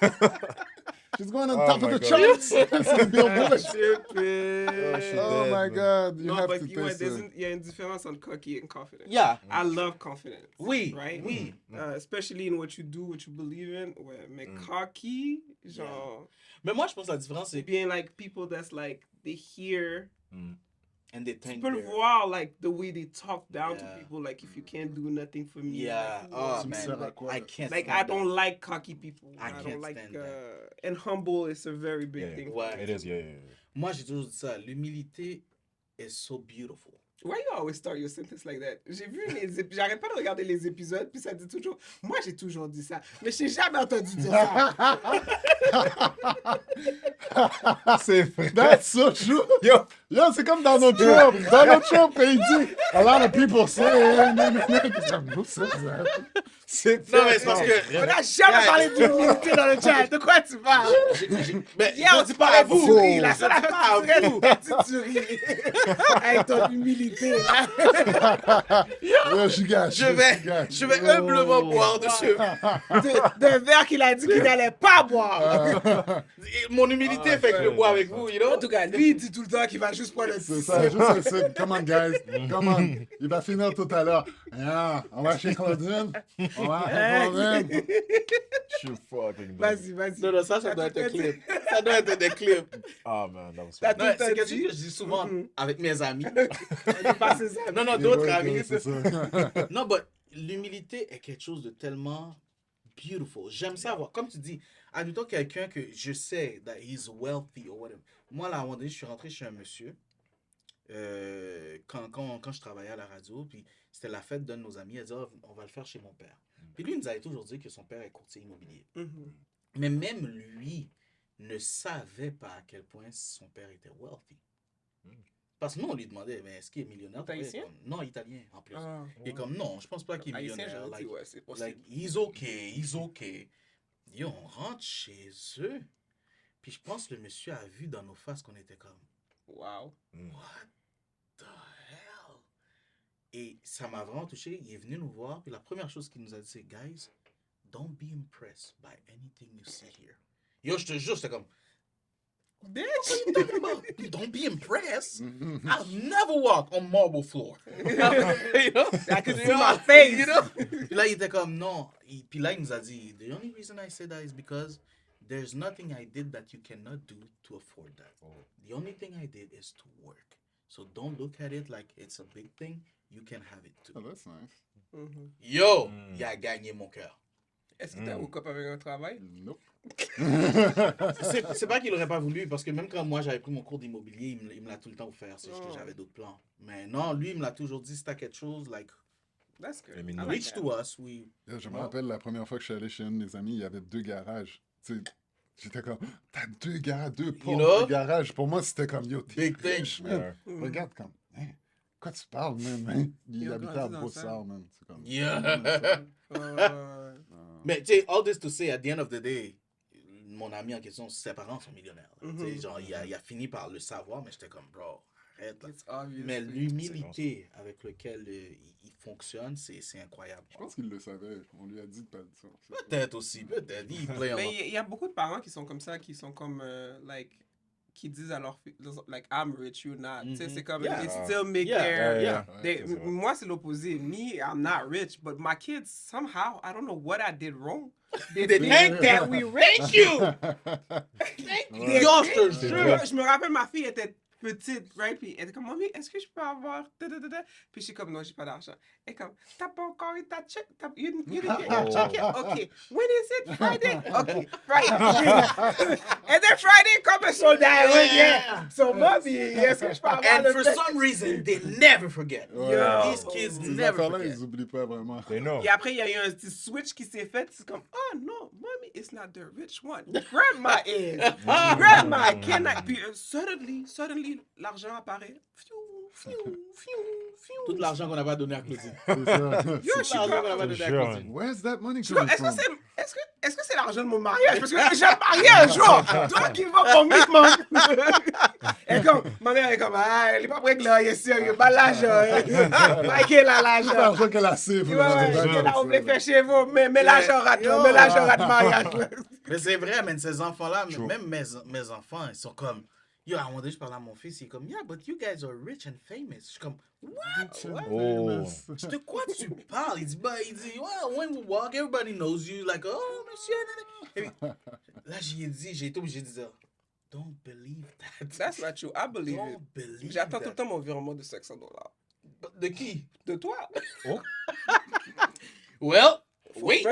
Speaker 2: She's going on
Speaker 4: Oh
Speaker 2: top of
Speaker 4: my
Speaker 2: the
Speaker 4: God.
Speaker 2: charts. C'est le Billboard.
Speaker 4: She's
Speaker 2: Oh
Speaker 4: dead,
Speaker 2: my
Speaker 4: bro.
Speaker 2: God, you
Speaker 3: No,
Speaker 2: have
Speaker 3: but
Speaker 2: to
Speaker 3: you know,
Speaker 2: taste it.
Speaker 3: il y a une différence entre cocky and confident.
Speaker 1: Yeah.
Speaker 3: I love confidence.
Speaker 1: Oui,
Speaker 3: Right?
Speaker 1: oui.
Speaker 3: Especially in what you do, what you believe in. Ouais, mais cocky, genre,
Speaker 1: Mais moi, je pense que la différence, c'est...
Speaker 3: being like people that's like, they hear,
Speaker 1: And they
Speaker 3: tu
Speaker 1: think
Speaker 3: peux le
Speaker 1: they're-
Speaker 3: voir, like, the way they talk down to
Speaker 1: Yeah.
Speaker 3: people, like, if you can't do nothing for me.
Speaker 1: Yeah.
Speaker 3: Like,
Speaker 1: Oh,
Speaker 2: Tu me
Speaker 1: man.
Speaker 2: sers à quoi,
Speaker 1: I
Speaker 2: là?
Speaker 1: can't
Speaker 3: Like,
Speaker 1: stand
Speaker 3: I don't
Speaker 1: that.
Speaker 3: like cocky people.
Speaker 1: I
Speaker 3: don't
Speaker 1: can't
Speaker 3: like,
Speaker 1: stand that.
Speaker 3: and humble is a very big
Speaker 4: Yeah.
Speaker 3: thing.
Speaker 1: Ouais.
Speaker 4: It is, yeah.
Speaker 1: Moi, j'ai toujours dit ça. L'humilité is so beautiful.
Speaker 3: Why you always start your sentence like that? J'ai vu j'arrête pas de regarder les épisodes, puis ça dit toujours, moi j'ai toujours dit ça, mais j'ai jamais entendu dire ça.
Speaker 4: C'est vrai.
Speaker 2: That's so true.
Speaker 4: Yo.
Speaker 2: Yo, c'est comme Donald Trump. Donald Trump, il dit, a lot of people say, who says that?
Speaker 4: C'est
Speaker 1: Non, mais c'est parce que...
Speaker 3: On n'a jamais parlé d'humilité dans le chat, de quoi tu parles?
Speaker 1: Mais
Speaker 3: Hier, on
Speaker 1: je
Speaker 3: dit
Speaker 1: dis
Speaker 3: pas à
Speaker 1: vous.
Speaker 3: vous, la
Speaker 1: Je
Speaker 3: seule
Speaker 1: dis pas à
Speaker 3: affaire
Speaker 1: vous.
Speaker 3: tu ris. Avec ton humilité, là.
Speaker 2: Yo, je gâche.
Speaker 1: Je vais humblement boire de ce...
Speaker 3: D'un verre qu'il a dit qu'il n'allait pas boire.
Speaker 1: Mon humilité fait que je bois avec vous, you know?
Speaker 3: En tout cas, lui, il dit tout le temps qu'il va juste prendre un
Speaker 2: C'est
Speaker 3: petit
Speaker 2: ça,
Speaker 3: sip.
Speaker 2: juste un sip. Come on, guys. Come on. Il va finir tout à l'heure. Yeah, on va chez Claudine. On va chez Claudine.
Speaker 4: Je suis fucking dead.
Speaker 3: Vas-y.
Speaker 1: Non, ça doit être un clip. Ça doit être des clips.
Speaker 4: Ah, man, that was
Speaker 3: T'as
Speaker 4: funny.
Speaker 3: tout
Speaker 1: Non, c'est
Speaker 3: dit.
Speaker 1: quelque chose que je dis souvent avec mes amis.
Speaker 3: On est passé ça.
Speaker 1: Non, d'autres
Speaker 2: Ouais,
Speaker 1: amis.
Speaker 2: c'est ça.
Speaker 1: Non, mais l'humilité est quelque chose de tellement beautiful. J'aime ça voir. Comme tu dis, admettons quelqu'un que je sais that he's wealthy or whatever. Moi, là, à un moment donné, je suis rentré chez un monsieur quand je travaillais à la radio, puis c'était la fête d'un de nos amis. Elle dit, oh, on va le faire chez mon père. Puis lui, il nous avait toujours dit que son père est courtier immobilier.
Speaker 3: Mhm.
Speaker 1: Mais même lui ne savait pas à quel point son père était wealthy. Parce que nous, on lui demandait, mais est-ce qu'il est millionnaire?
Speaker 3: T'es haïtien?
Speaker 1: Non, italien en plus.
Speaker 3: Ah.
Speaker 1: Il est comme, non, je pense pas qu'il est
Speaker 3: Haïtien,
Speaker 1: millionnaire.
Speaker 3: j'aurais dit,
Speaker 1: Like,
Speaker 3: ouais, c'est possible.
Speaker 1: like, he's okay. Yo, on rentre chez eux. Puis je pense que le monsieur a vu dans nos faces qu'on était comme,
Speaker 3: Wow.
Speaker 1: what the hell? Et ça m'a vraiment touché. Il est venu nous voir. Puis la première chose qu'il nous a dit, c'est, guys, don't be impressed by anything you see here. Yo, je te jure, c'était comme,
Speaker 3: Bitch!
Speaker 1: what are you talking about? Don't be impressed. I'll never walk on marble floor. You know?
Speaker 3: I can see my face.
Speaker 1: You know? Puis là, il était comme, non. Puis là, il nous a dit, the only reason I say that is because there's nothing I did that you cannot do to afford that. The only thing I did is to work. So don't look at it like it's a big thing. You can have it too.
Speaker 2: Oh, that's nice.
Speaker 3: Mhm.
Speaker 1: Yo, il a gagné mon cœur.
Speaker 3: Est-ce que t'as hook up avec un travail?
Speaker 2: Nope.
Speaker 1: C'est pas qu'il aurait pas voulu, parce que même quand moi j'avais pris mon cours d'immobilier, il me l'a tout le temps offert, c'est juste que
Speaker 3: Oh.
Speaker 1: j'avais d'autres plans. Mais non, lui, il me l'a toujours dit, si t'as quelque chose, like,
Speaker 3: That's good.
Speaker 4: I mean,
Speaker 3: I
Speaker 1: reach
Speaker 3: that.
Speaker 1: to us, we...
Speaker 2: Je me rappelle la première fois que je suis allé chez un de mes amis, il y avait 2 garages. Tu sais, J'étais comme, t'as 2 gars, 2
Speaker 1: You
Speaker 2: portes
Speaker 1: know?
Speaker 2: de garage. Pour moi, c'était comme, yo, t'es
Speaker 1: Big thing.
Speaker 2: riche, man.
Speaker 4: Ouais.
Speaker 2: Regarde comme, hein, quoi tu parles, man? Il
Speaker 3: Ils ont
Speaker 2: habitait à
Speaker 3: grandi dans ça.
Speaker 2: Brossard, man. C'est comme,
Speaker 1: Yeah.
Speaker 3: Ouais.
Speaker 1: Mais tu sais, all this to say, at the end of the day, mon ami en question, ses parents sont millionnaires. Là. Tu sais, genre, il a fini par le savoir, mais j'étais comme, bro, arrête. Là.
Speaker 3: It's obvious.
Speaker 1: Mais l'humilité avec laquelle il fonctionne, c'est incroyable.
Speaker 2: Je pense qu'il le savait. On lui a dit de pas dire ça.
Speaker 1: Peut-être aussi, peut-être. Il play en
Speaker 3: Mais il y a beaucoup de parents qui sont comme ça, qui sont comme, qui disent à leur fille, like, I'm rich, you're not. Tu sais, c'est comme,
Speaker 1: Yeah.
Speaker 3: they still make
Speaker 1: Yeah.
Speaker 3: their...
Speaker 1: Yeah.
Speaker 3: They,
Speaker 4: c'est vrai.
Speaker 3: moi, c'est l'opposé. Me, I'm not rich, but my kids, somehow, I don't know what I did wrong. They think that we rich you!
Speaker 2: Ouais.
Speaker 1: Yo, je te
Speaker 3: Je
Speaker 1: jure.
Speaker 3: je me rappelle, ma fille était petite, right? Puis elle était comme, Mommy, est-ce que je peux avoir... Puis je suis comme, non, j'ai pas d'argent. Elle est comme, t'as pas encore eu ta check? You didn't get your check yet? OK. When is it? Friday? OK. Friday. And then Friday, comme un soldat. Yeah. So, Mommy, est-ce que je peux avoir
Speaker 1: And
Speaker 3: le
Speaker 1: for
Speaker 3: check?
Speaker 1: some reason, they never forget.
Speaker 2: Ouais.
Speaker 1: These kids
Speaker 2: Ces
Speaker 1: never
Speaker 2: affaires-là,
Speaker 1: forget.
Speaker 2: ils oublient pas vraiment.
Speaker 4: Mais non.
Speaker 3: Et après, il y a eu un petit switch qui s'est fait. C'est comme, oh non, Mommy is not the rich one. Grandma is. Grandma cannot. Puis suddenly, l'argent apparaît.
Speaker 1: Tout l'argent qu'on n'a pas donné à Claudine.
Speaker 2: C'est ça.
Speaker 3: Yo, je
Speaker 1: Tout
Speaker 3: suis
Speaker 1: l'argent qu'on
Speaker 3: comme,
Speaker 1: n'a pas donné à
Speaker 4: Sure.
Speaker 1: Claudine.
Speaker 2: Where's that money
Speaker 3: est-ce
Speaker 2: coming
Speaker 3: que
Speaker 2: from?
Speaker 3: c'est l'argent de mon mariage? Parce que je vais me marier un jour. Toi qui vas commitment. Et comme, ma mère est comme, ah, elle est pas prête là, il est sérieux, pas l'argent. Michael a
Speaker 2: Tout
Speaker 3: l'argent.
Speaker 2: l'argent qu'elle a save.
Speaker 3: Ouais,
Speaker 2: là,
Speaker 3: ouais,
Speaker 2: c'est
Speaker 3: qu'elle a
Speaker 2: ça.
Speaker 3: oublié faire chez vous, mais l'argent rate, là, mais l'argent rate mariage. là.
Speaker 1: Mais c'est vrai, man, ces enfants-là,
Speaker 4: True.
Speaker 1: même mes enfants, ils sont comme. Yo, à un moment donné, je parlais à mon fils, il est comme, yeah, but you guys are rich and famous. Je suis comme, what?
Speaker 4: Oh.
Speaker 1: De quoi tu parles? Il dit, well, when we walk, everybody knows you. Like, oh, monsieur. nanana. Et puis, là, j'ai été obligé de dire, don't believe that.
Speaker 3: That's not true, I believe it.
Speaker 1: Don't believe
Speaker 3: J'attends tout
Speaker 1: that.
Speaker 3: le temps mon virement de $500.
Speaker 1: De qui?
Speaker 3: De toi?
Speaker 1: Well, wait.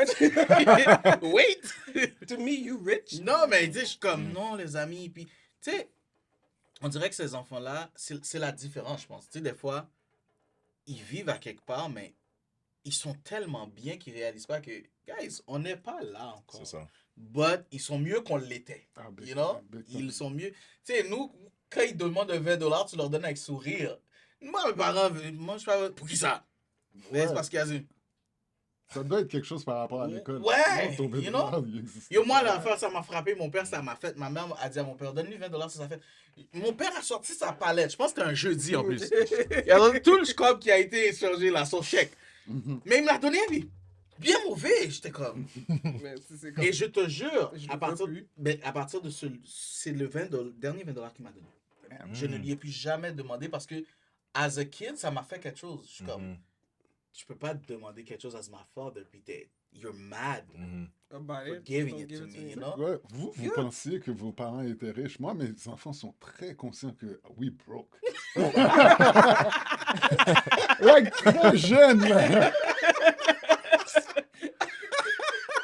Speaker 1: Wait.
Speaker 3: To me, you rich.
Speaker 1: Non, mais il dit, je suis comme, non, les amis. Puis, tu sais, on dirait que ces enfants-là, c'est la différence, je pense. Tu sais, des fois, ils vivent à quelque part, mais ils sont tellement bien qu'ils réalisent pas que, guys, on n'est pas là encore.
Speaker 4: C'est ça.
Speaker 1: But ils sont mieux qu'on l'était.
Speaker 2: Ah, big
Speaker 1: You know?
Speaker 2: time, big time.
Speaker 1: Ils sont mieux. Tu sais, nous, quand ils demandent $20, tu leur donnes avec sourire. Moi, mes parents, moi, je parle, pour qui ça? Ouais,
Speaker 2: Ouais.
Speaker 1: c'est parce qu'il y a une.
Speaker 2: Ça doit être quelque chose par rapport à l'école.
Speaker 1: Ouais,
Speaker 2: Non, ton
Speaker 1: you know?
Speaker 2: $20, il existe.
Speaker 1: Yo, moi, l'affaire, ça m'a frappé. Mon père, ça m'a fait. Ma mère a dit à mon père, donne-lui $20, ça fait. Mon père a sorti sa palette. Je pense que c'était un jeudi en plus. Il y a tout le scope qui a été échangé là, son chèque.
Speaker 2: Mhm.
Speaker 1: Mais il me l'a donné, puis bien mauvais. J'étais comme.
Speaker 3: Mais c'est comme...
Speaker 1: Et je te jure,
Speaker 3: Je
Speaker 1: à
Speaker 3: le
Speaker 1: partir,
Speaker 3: veux plus.
Speaker 1: ben, à partir de ce. C'est le dernier $20 qu'il m'a donné. Je ne lui ai plus jamais demandé parce que, as a kid, ça m'a fait quelque chose. Je suis comme.
Speaker 4: Mhm.
Speaker 1: Je peux pas te demander quelque chose as my father, puis you're mad
Speaker 4: Mhm.
Speaker 3: About
Speaker 1: for
Speaker 3: it,
Speaker 1: giving
Speaker 3: don't
Speaker 1: it
Speaker 3: give
Speaker 1: to
Speaker 3: it
Speaker 1: me, you
Speaker 3: me.
Speaker 1: know?
Speaker 2: Ouais, vous pensiez que vos parents étaient riches. Moi, mes enfants sont très conscients que we broke. Like, très jeune, là.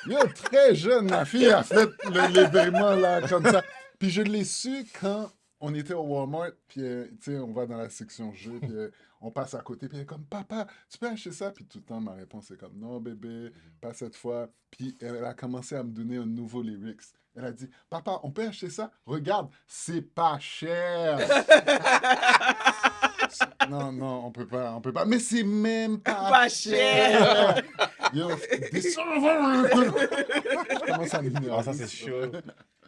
Speaker 2: Yo, très jeune, ma fille a fait l'événement, là, comme ça. Puis je l'ai su quand on était au Walmart, puis, tu sais, on va dans la section jeux, puis on passe à côté, puis elle est comme, papa, tu peux acheter ça? Puis tout le temps, ma réponse est comme, non, bébé, pas cette fois. Puis elle a commencé à me donner un nouveau lyrics. Elle a dit, papa, on peut acheter ça? Regarde, c'est pas cher. Non, non, on peut pas. Mais c'est même pas,
Speaker 3: Pas cher.
Speaker 2: Yo, des serveurs. Je commence à m'énerver.
Speaker 4: Ah, ça, c'est chaud.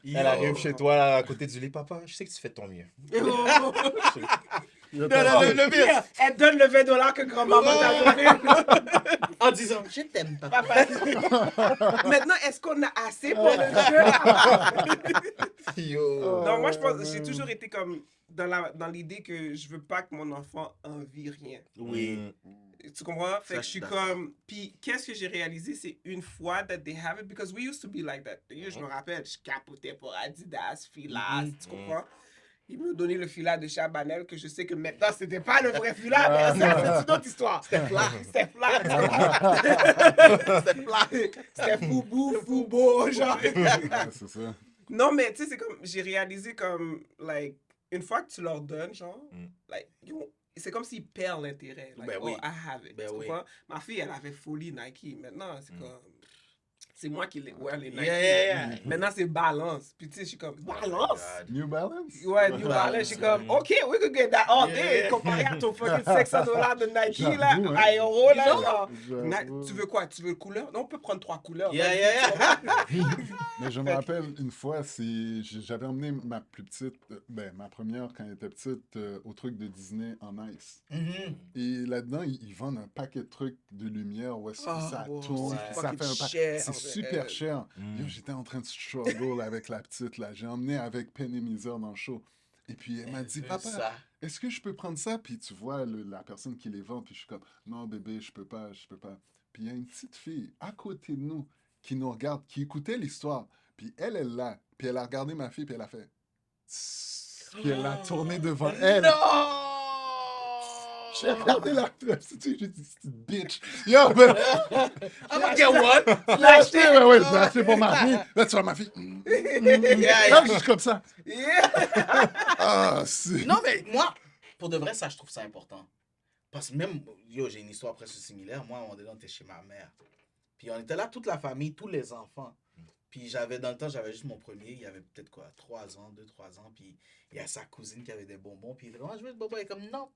Speaker 1: Yo.
Speaker 4: Elle arrive chez toi, là, à côté du lit. Papa, je sais que tu fais de ton mieux.
Speaker 2: Yo,
Speaker 1: Non, non,
Speaker 2: t'as-
Speaker 1: le pire.
Speaker 3: Elle donne le $20 que grand-maman t'a donné.
Speaker 1: En disant, je t'aime, papa.
Speaker 3: Papa. Maintenant, est-ce qu'on a assez pour le jeu?
Speaker 4: Yo.
Speaker 3: Non, moi, je pense,
Speaker 2: Oh,
Speaker 3: j'ai
Speaker 2: man.
Speaker 3: toujours été comme dans l'idée que je veux pas que mon enfant envie rien.
Speaker 1: Oui.
Speaker 3: Tu comprends? Fait
Speaker 1: Ça,
Speaker 3: que je suis
Speaker 1: je suis d'accord.
Speaker 3: comme... Puis, qu'est-ce que j'ai réalisé, c'est une fois that they have it, because we used to be like that. Yo, je me rappelle, je capotais pour Adidas, Fila, tu comprends? Il me donnait le Fila de Chabanel, que je sais que maintenant, c'était pas le vrai Fila, mais c'est une autre histoire. C'était flat. C'était flat. C'était flat. C'était Fubo, genre.
Speaker 2: Ouais, c'est ça.
Speaker 3: Non, mais tu sais, c'est comme, j'ai réalisé comme, like, une fois que tu leur donnes, genre, like, c'est comme s'ils perdent l'intérêt. Like,
Speaker 1: Ben
Speaker 3: oh,
Speaker 1: oui.
Speaker 3: I have it.
Speaker 1: Ben
Speaker 3: tu
Speaker 1: oui.
Speaker 3: comprends? Ma fille, elle avait folie Nike. Maintenant, c'est comme, c'est moi qui les wear les Nike.
Speaker 1: Yeah.
Speaker 3: Maintenant, c'est Balance. Puis tu sais, je suis comme, Balance?
Speaker 2: New Balance?
Speaker 3: Ouais, New Balance. Je suis comme, OK, we could get that all day. Comparé à ton fucking $600 de Nike, là,
Speaker 2: J'avoue, hein.
Speaker 3: à euro, là, genre.
Speaker 2: J'avoue.
Speaker 3: Tu veux quoi? Tu veux couleur? Non, on peut prendre 3 couleurs.
Speaker 1: Yeah.
Speaker 2: Mais je me rappelle une fois, j'avais emmené ma plus petite, ma première quand elle était petite, au truc de Disney en ice.
Speaker 1: Mhm.
Speaker 2: Et là-dedans, ils vendent un paquet de trucs de lumière où est-ce que ça tourne,
Speaker 1: ouais.
Speaker 2: puis ça fait un paquet.
Speaker 3: cher.
Speaker 2: C'est super cher. Yo, j'étais en train de struggle avec la petite, là. J'ai emmené avec peine et misère dans le show. Et puis, elle m'a dit, papa,
Speaker 1: Ça.
Speaker 2: est-ce que je peux prendre ça? Puis tu vois la personne qui les vend, puis je suis comme, non, bébé, je peux pas. Puis il y a une petite fille à côté de nous qui nous regarde, qui écoutait l'histoire. Puis elle est là. Puis elle a regardé ma fille, puis elle a fait... Tss. Puis elle a tourné devant elle.
Speaker 1: Non!
Speaker 2: J'ai regardé la prostituée, j'ai dit, c'est une bitch. Yo, ben...
Speaker 1: I'm gonna get one!
Speaker 2: Je l'ai acheté, ouais, je l'ai acheté pour ma fille. Là, tu vois ma fille. Là, je suis comme ça. Ah, c'est...
Speaker 1: Non, mais moi, pour de vrai, ça, je trouve ça important. Parce que même, yo, j'ai une histoire presque similaire. Moi, à un moment donné, on était chez ma mère. Puis on était là, toute la famille, tous les enfants. Puis dans le temps, j'avais juste mon premier. Il y avait peut-être quoi, 3 ans, 2-3 ans. Puis il y a sa cousine qui avait des bonbons. Puis il était comme, je veux des bonbons. Il est comme, non.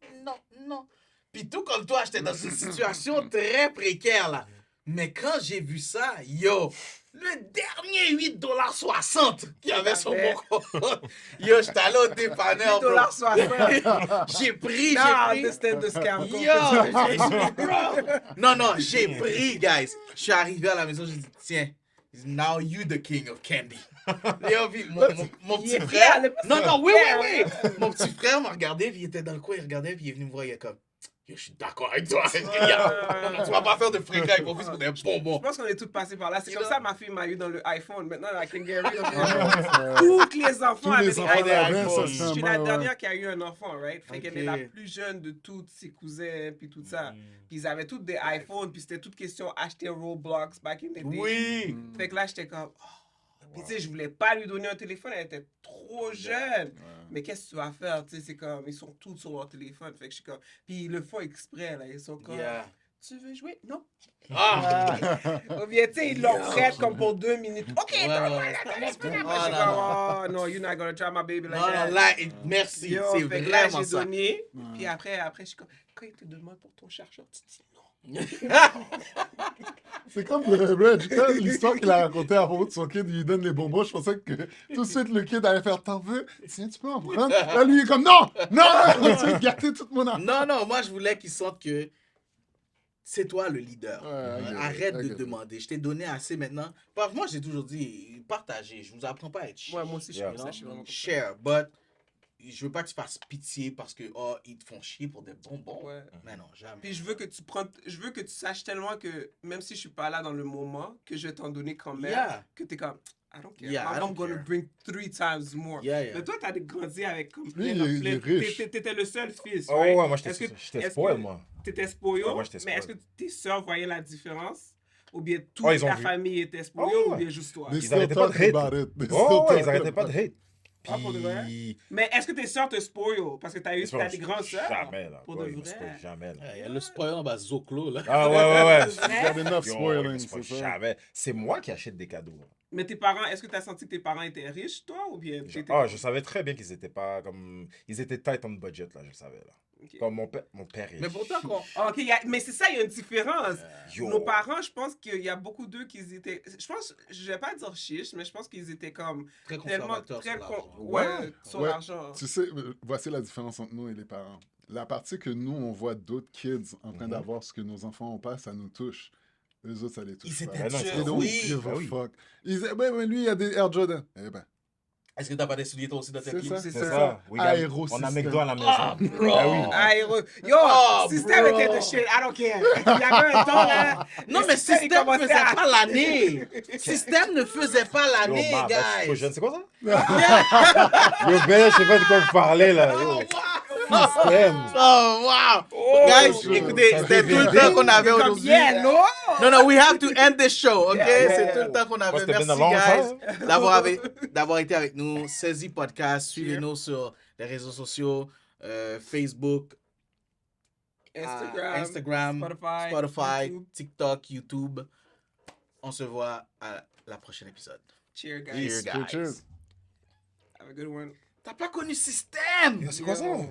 Speaker 1: Puis tout comme toi, j'étais dans une situation très précaire, là. Mais quand j'ai vu ça, yo, le dernier $8,60 qu'il y avait sur mon compte, yo, j'étais allé au dépanneur, bro.
Speaker 3: $8,60.
Speaker 1: J'ai pris.
Speaker 3: Non, understand the scam.
Speaker 1: Non, j'ai pris, guys. Je suis arrivé à la maison, j'ai dit, tiens, now you the king of candy. Yo, puis mon petit frère. Non, oui. Mon petit frère m'a regardé, puis il était dans le coin, il regardait, puis il est venu me voir, il est comme, yo, je suis d'accord avec toi. Non, tu vas pas faire de fréquent avec mon fils pour des bonbons.
Speaker 3: Je pense qu'on est tous passés par là. C'est
Speaker 1: You
Speaker 3: comme
Speaker 1: know?
Speaker 3: ça ma fille m'a eu dans le iPhone. Maintenant, la King Gary. Tous les enfants avaient des iPhones.
Speaker 2: ça,
Speaker 3: Je
Speaker 2: c'est un
Speaker 3: suis la
Speaker 2: bon,
Speaker 3: dernière qui a eu un enfant, right? Fait qu'elle est la
Speaker 1: Ok.
Speaker 3: plus jeune de toutes ses cousins, puis tout ça. Puis ils avaient tous des iPhones, puis c'était toute question acheter Roblox back in the day.
Speaker 1: Oui.
Speaker 3: Fait que là, j'étais comme... Puis tu sais, je voulais pas lui donner un téléphone, elle était trop jeune. Mais qu'est-ce que tu vas faire? Tu sais, c'est comme, ils sont tous sur leur téléphone. Fait que je suis comme... Puis ils le font exprès, là. Ils sont comme...
Speaker 1: Yeah.
Speaker 3: Tu veux jouer? Non.
Speaker 1: Ah!
Speaker 3: Ou bien, tu sais, ils l'ont prête comme pour 2 minutes. OK,
Speaker 1: Ouais,
Speaker 3: donne-moi
Speaker 1: ouais.
Speaker 3: la téléphone.
Speaker 1: Oh,
Speaker 3: Après, je suis
Speaker 1: non,
Speaker 3: comme, oh, no, you're not gonna try my baby like
Speaker 1: Non,
Speaker 3: that.
Speaker 1: là, merci.
Speaker 3: Yo,
Speaker 1: C'est
Speaker 3: fait que là,
Speaker 1: vraiment
Speaker 3: j'ai
Speaker 1: ça.
Speaker 3: donné. Puis après, je suis comme, quand il te demande pour ton chargeur, tu dis non.
Speaker 2: C'est comme le Reg, quand l'histoire qu'il a racontée à propos de son kid, il lui donne les bonbons, je pensais que tout de suite le kid allait faire, t'en veux? Tiens, tu peux en prendre? Là, lui, il est comme, non, tu veux gâter toute mon argent.
Speaker 1: Non, moi, je voulais qu'ils sentent que c'est toi le leader.
Speaker 2: Ouais, I get it,
Speaker 1: Arrête
Speaker 2: I
Speaker 1: de
Speaker 2: get it.
Speaker 1: demander. Je t'ai donné assez maintenant. Moi, j'ai toujours dit, partagez. Je vous apprends pas à être
Speaker 3: Ouais, moi aussi, je suis
Speaker 4: Yeah.
Speaker 3: comme ça. Je suis vraiment comme ça.
Speaker 1: share, but je veux pas que tu fasses pitié parce que ils te font chier pour des bonbons.
Speaker 3: Ouais.
Speaker 1: Mais non, jamais.
Speaker 3: Puis je veux que tu saches tellement que même si je suis pas là dans le moment, que je vais t'en donner quand même.
Speaker 1: Yeah.
Speaker 3: Que t'es comme, I don't care.
Speaker 1: Yeah, I
Speaker 3: I'm
Speaker 1: don't
Speaker 3: gonna
Speaker 1: care.
Speaker 3: bring 3 times more.
Speaker 1: Yeah.
Speaker 3: Mais toi, t'as grandi avec comme
Speaker 2: Lui,
Speaker 3: plein
Speaker 2: il est riche.
Speaker 3: T'étais le seul fils,
Speaker 4: Oh,
Speaker 3: right?
Speaker 4: ouais, moi,
Speaker 3: Est-ce que-
Speaker 4: j'étais
Speaker 3: est-ce
Speaker 4: spoil,
Speaker 3: que
Speaker 4: moi.
Speaker 3: T'étais spoiled,
Speaker 4: Ouais, moi, j'étais
Speaker 3: mais est-ce
Speaker 4: spoiled.
Speaker 3: que tes sœurs voyaient la différence? Ou bien toute
Speaker 4: Oh, ils ont
Speaker 3: ta
Speaker 4: vu.
Speaker 3: famille était spoiled,
Speaker 4: Oh,
Speaker 3: ou
Speaker 4: ouais.
Speaker 3: bien juste toi?
Speaker 2: They
Speaker 4: Ils
Speaker 2: still
Speaker 4: arrêtaient pas de
Speaker 2: talking
Speaker 4: hate.
Speaker 2: about it. They still
Speaker 4: Oh, ouais,
Speaker 2: talking
Speaker 4: ils arrêtaient pas de
Speaker 2: about it.
Speaker 4: hate.
Speaker 3: Ah, pour de vrai?
Speaker 4: Puis...
Speaker 3: Mais est-ce que tes sœurs te spoilent? Parce que t'as des grandes sœurs?
Speaker 4: Jamais, là.
Speaker 3: Pour
Speaker 4: Ouais,
Speaker 3: de
Speaker 4: ils me
Speaker 3: vrai?
Speaker 4: spoilent jamais, là.
Speaker 1: Il y a le spoiler en bas Zoclo, là.
Speaker 4: Ah, ouais.
Speaker 2: Il y a enough
Speaker 4: Yo,
Speaker 2: spoiling,
Speaker 4: ils me spoilent
Speaker 2: c'est ça.
Speaker 4: jamais. C'est moi qui achète des cadeaux.
Speaker 3: Mais tes parents, est-ce que t'as senti que tes parents étaient riches, toi, ou bien t'étais...
Speaker 4: Je savais très bien qu'ils étaient pas comme... Ils étaient tight on budget, là, je savais, là.
Speaker 3: Ok.
Speaker 4: Comme mon père est...
Speaker 1: Mais pourtant, quand.
Speaker 3: Ah, ok, mais c'est ça, il y a une différence.
Speaker 4: Yo.
Speaker 3: Nos parents, je pense qu'il y a beaucoup d'eux qui étaient... Je pense, je vais pas dire chiches, mais je pense qu'ils étaient comme
Speaker 1: Très
Speaker 3: tellement...
Speaker 1: conservateur sur l'argent.
Speaker 3: Ouais, sur
Speaker 2: Ouais.
Speaker 3: l'argent.
Speaker 2: Tu sais, voici la différence entre nous et les parents. La partie que nous, on voit d'autres kids en train d'avoir ce que nos enfants ont pas, ça nous touche. Eux autres, ça les touche
Speaker 1: Ils
Speaker 2: pas.
Speaker 1: étaient
Speaker 4: Ben non,
Speaker 1: durs,
Speaker 2: They don't
Speaker 1: oui.
Speaker 2: give a
Speaker 4: Ben oui.
Speaker 2: fuck. Ils disaient, mais lui, il a des Air Jordan. Eh ben,
Speaker 1: Est-ce que t'as pas des souliers toi aussi dans ta
Speaker 2: C'est
Speaker 1: vie?
Speaker 2: ça.
Speaker 3: C'est
Speaker 4: C'est
Speaker 3: ça.
Speaker 4: ça. Oui, gars,
Speaker 2: Aérosystème.
Speaker 4: on a McDo à la maison.
Speaker 1: Ah, bro.
Speaker 4: Ah oui.
Speaker 3: Aéro... Yo,
Speaker 1: Oh,
Speaker 3: système
Speaker 1: bro.
Speaker 3: était de shit, I don't care. Il y avait un temps, là...
Speaker 1: Non,
Speaker 3: le
Speaker 1: mais
Speaker 3: système, il
Speaker 1: Système
Speaker 3: commençait
Speaker 1: faisait
Speaker 3: à-
Speaker 1: pas l'année. Système ne faisait pas
Speaker 4: Yo,
Speaker 1: l'année,
Speaker 4: Marv, là, je suis trop
Speaker 1: guys.
Speaker 4: jeune. C'est quoi ça? Yo, Ben, je sais pas de quoi vous parlez, là. Yo. Système.
Speaker 1: Oh, wow.
Speaker 3: Oh,
Speaker 1: Guys,
Speaker 2: je-
Speaker 1: écoutez,
Speaker 4: ça
Speaker 1: c'était tout le
Speaker 4: fait
Speaker 1: temps qu'on avait
Speaker 3: Comme,
Speaker 1: aujourd'hui.
Speaker 3: yeah, no!
Speaker 1: Non, we have to end this show, ok?
Speaker 3: Yeah.
Speaker 1: C'est tout le temps qu'on
Speaker 4: Moi,
Speaker 1: avait.
Speaker 4: c'était
Speaker 1: Merci,
Speaker 4: bien long
Speaker 1: guys, d'avoir été avec nous. Saisie Podcast. Suivez-nous sur les réseaux sociaux, Facebook,
Speaker 3: Instagram,
Speaker 1: Instagram,
Speaker 3: Spotify,
Speaker 1: Spotify,
Speaker 3: YouTube.
Speaker 1: TikTok, YouTube. On se voit à la prochaine épisode.
Speaker 3: Cheers, guys.
Speaker 1: Cheers, guys.
Speaker 2: Cheers.
Speaker 3: Have a good one.
Speaker 1: T'as pas connu Système?
Speaker 4: C'est quoi ça?
Speaker 3: Yo,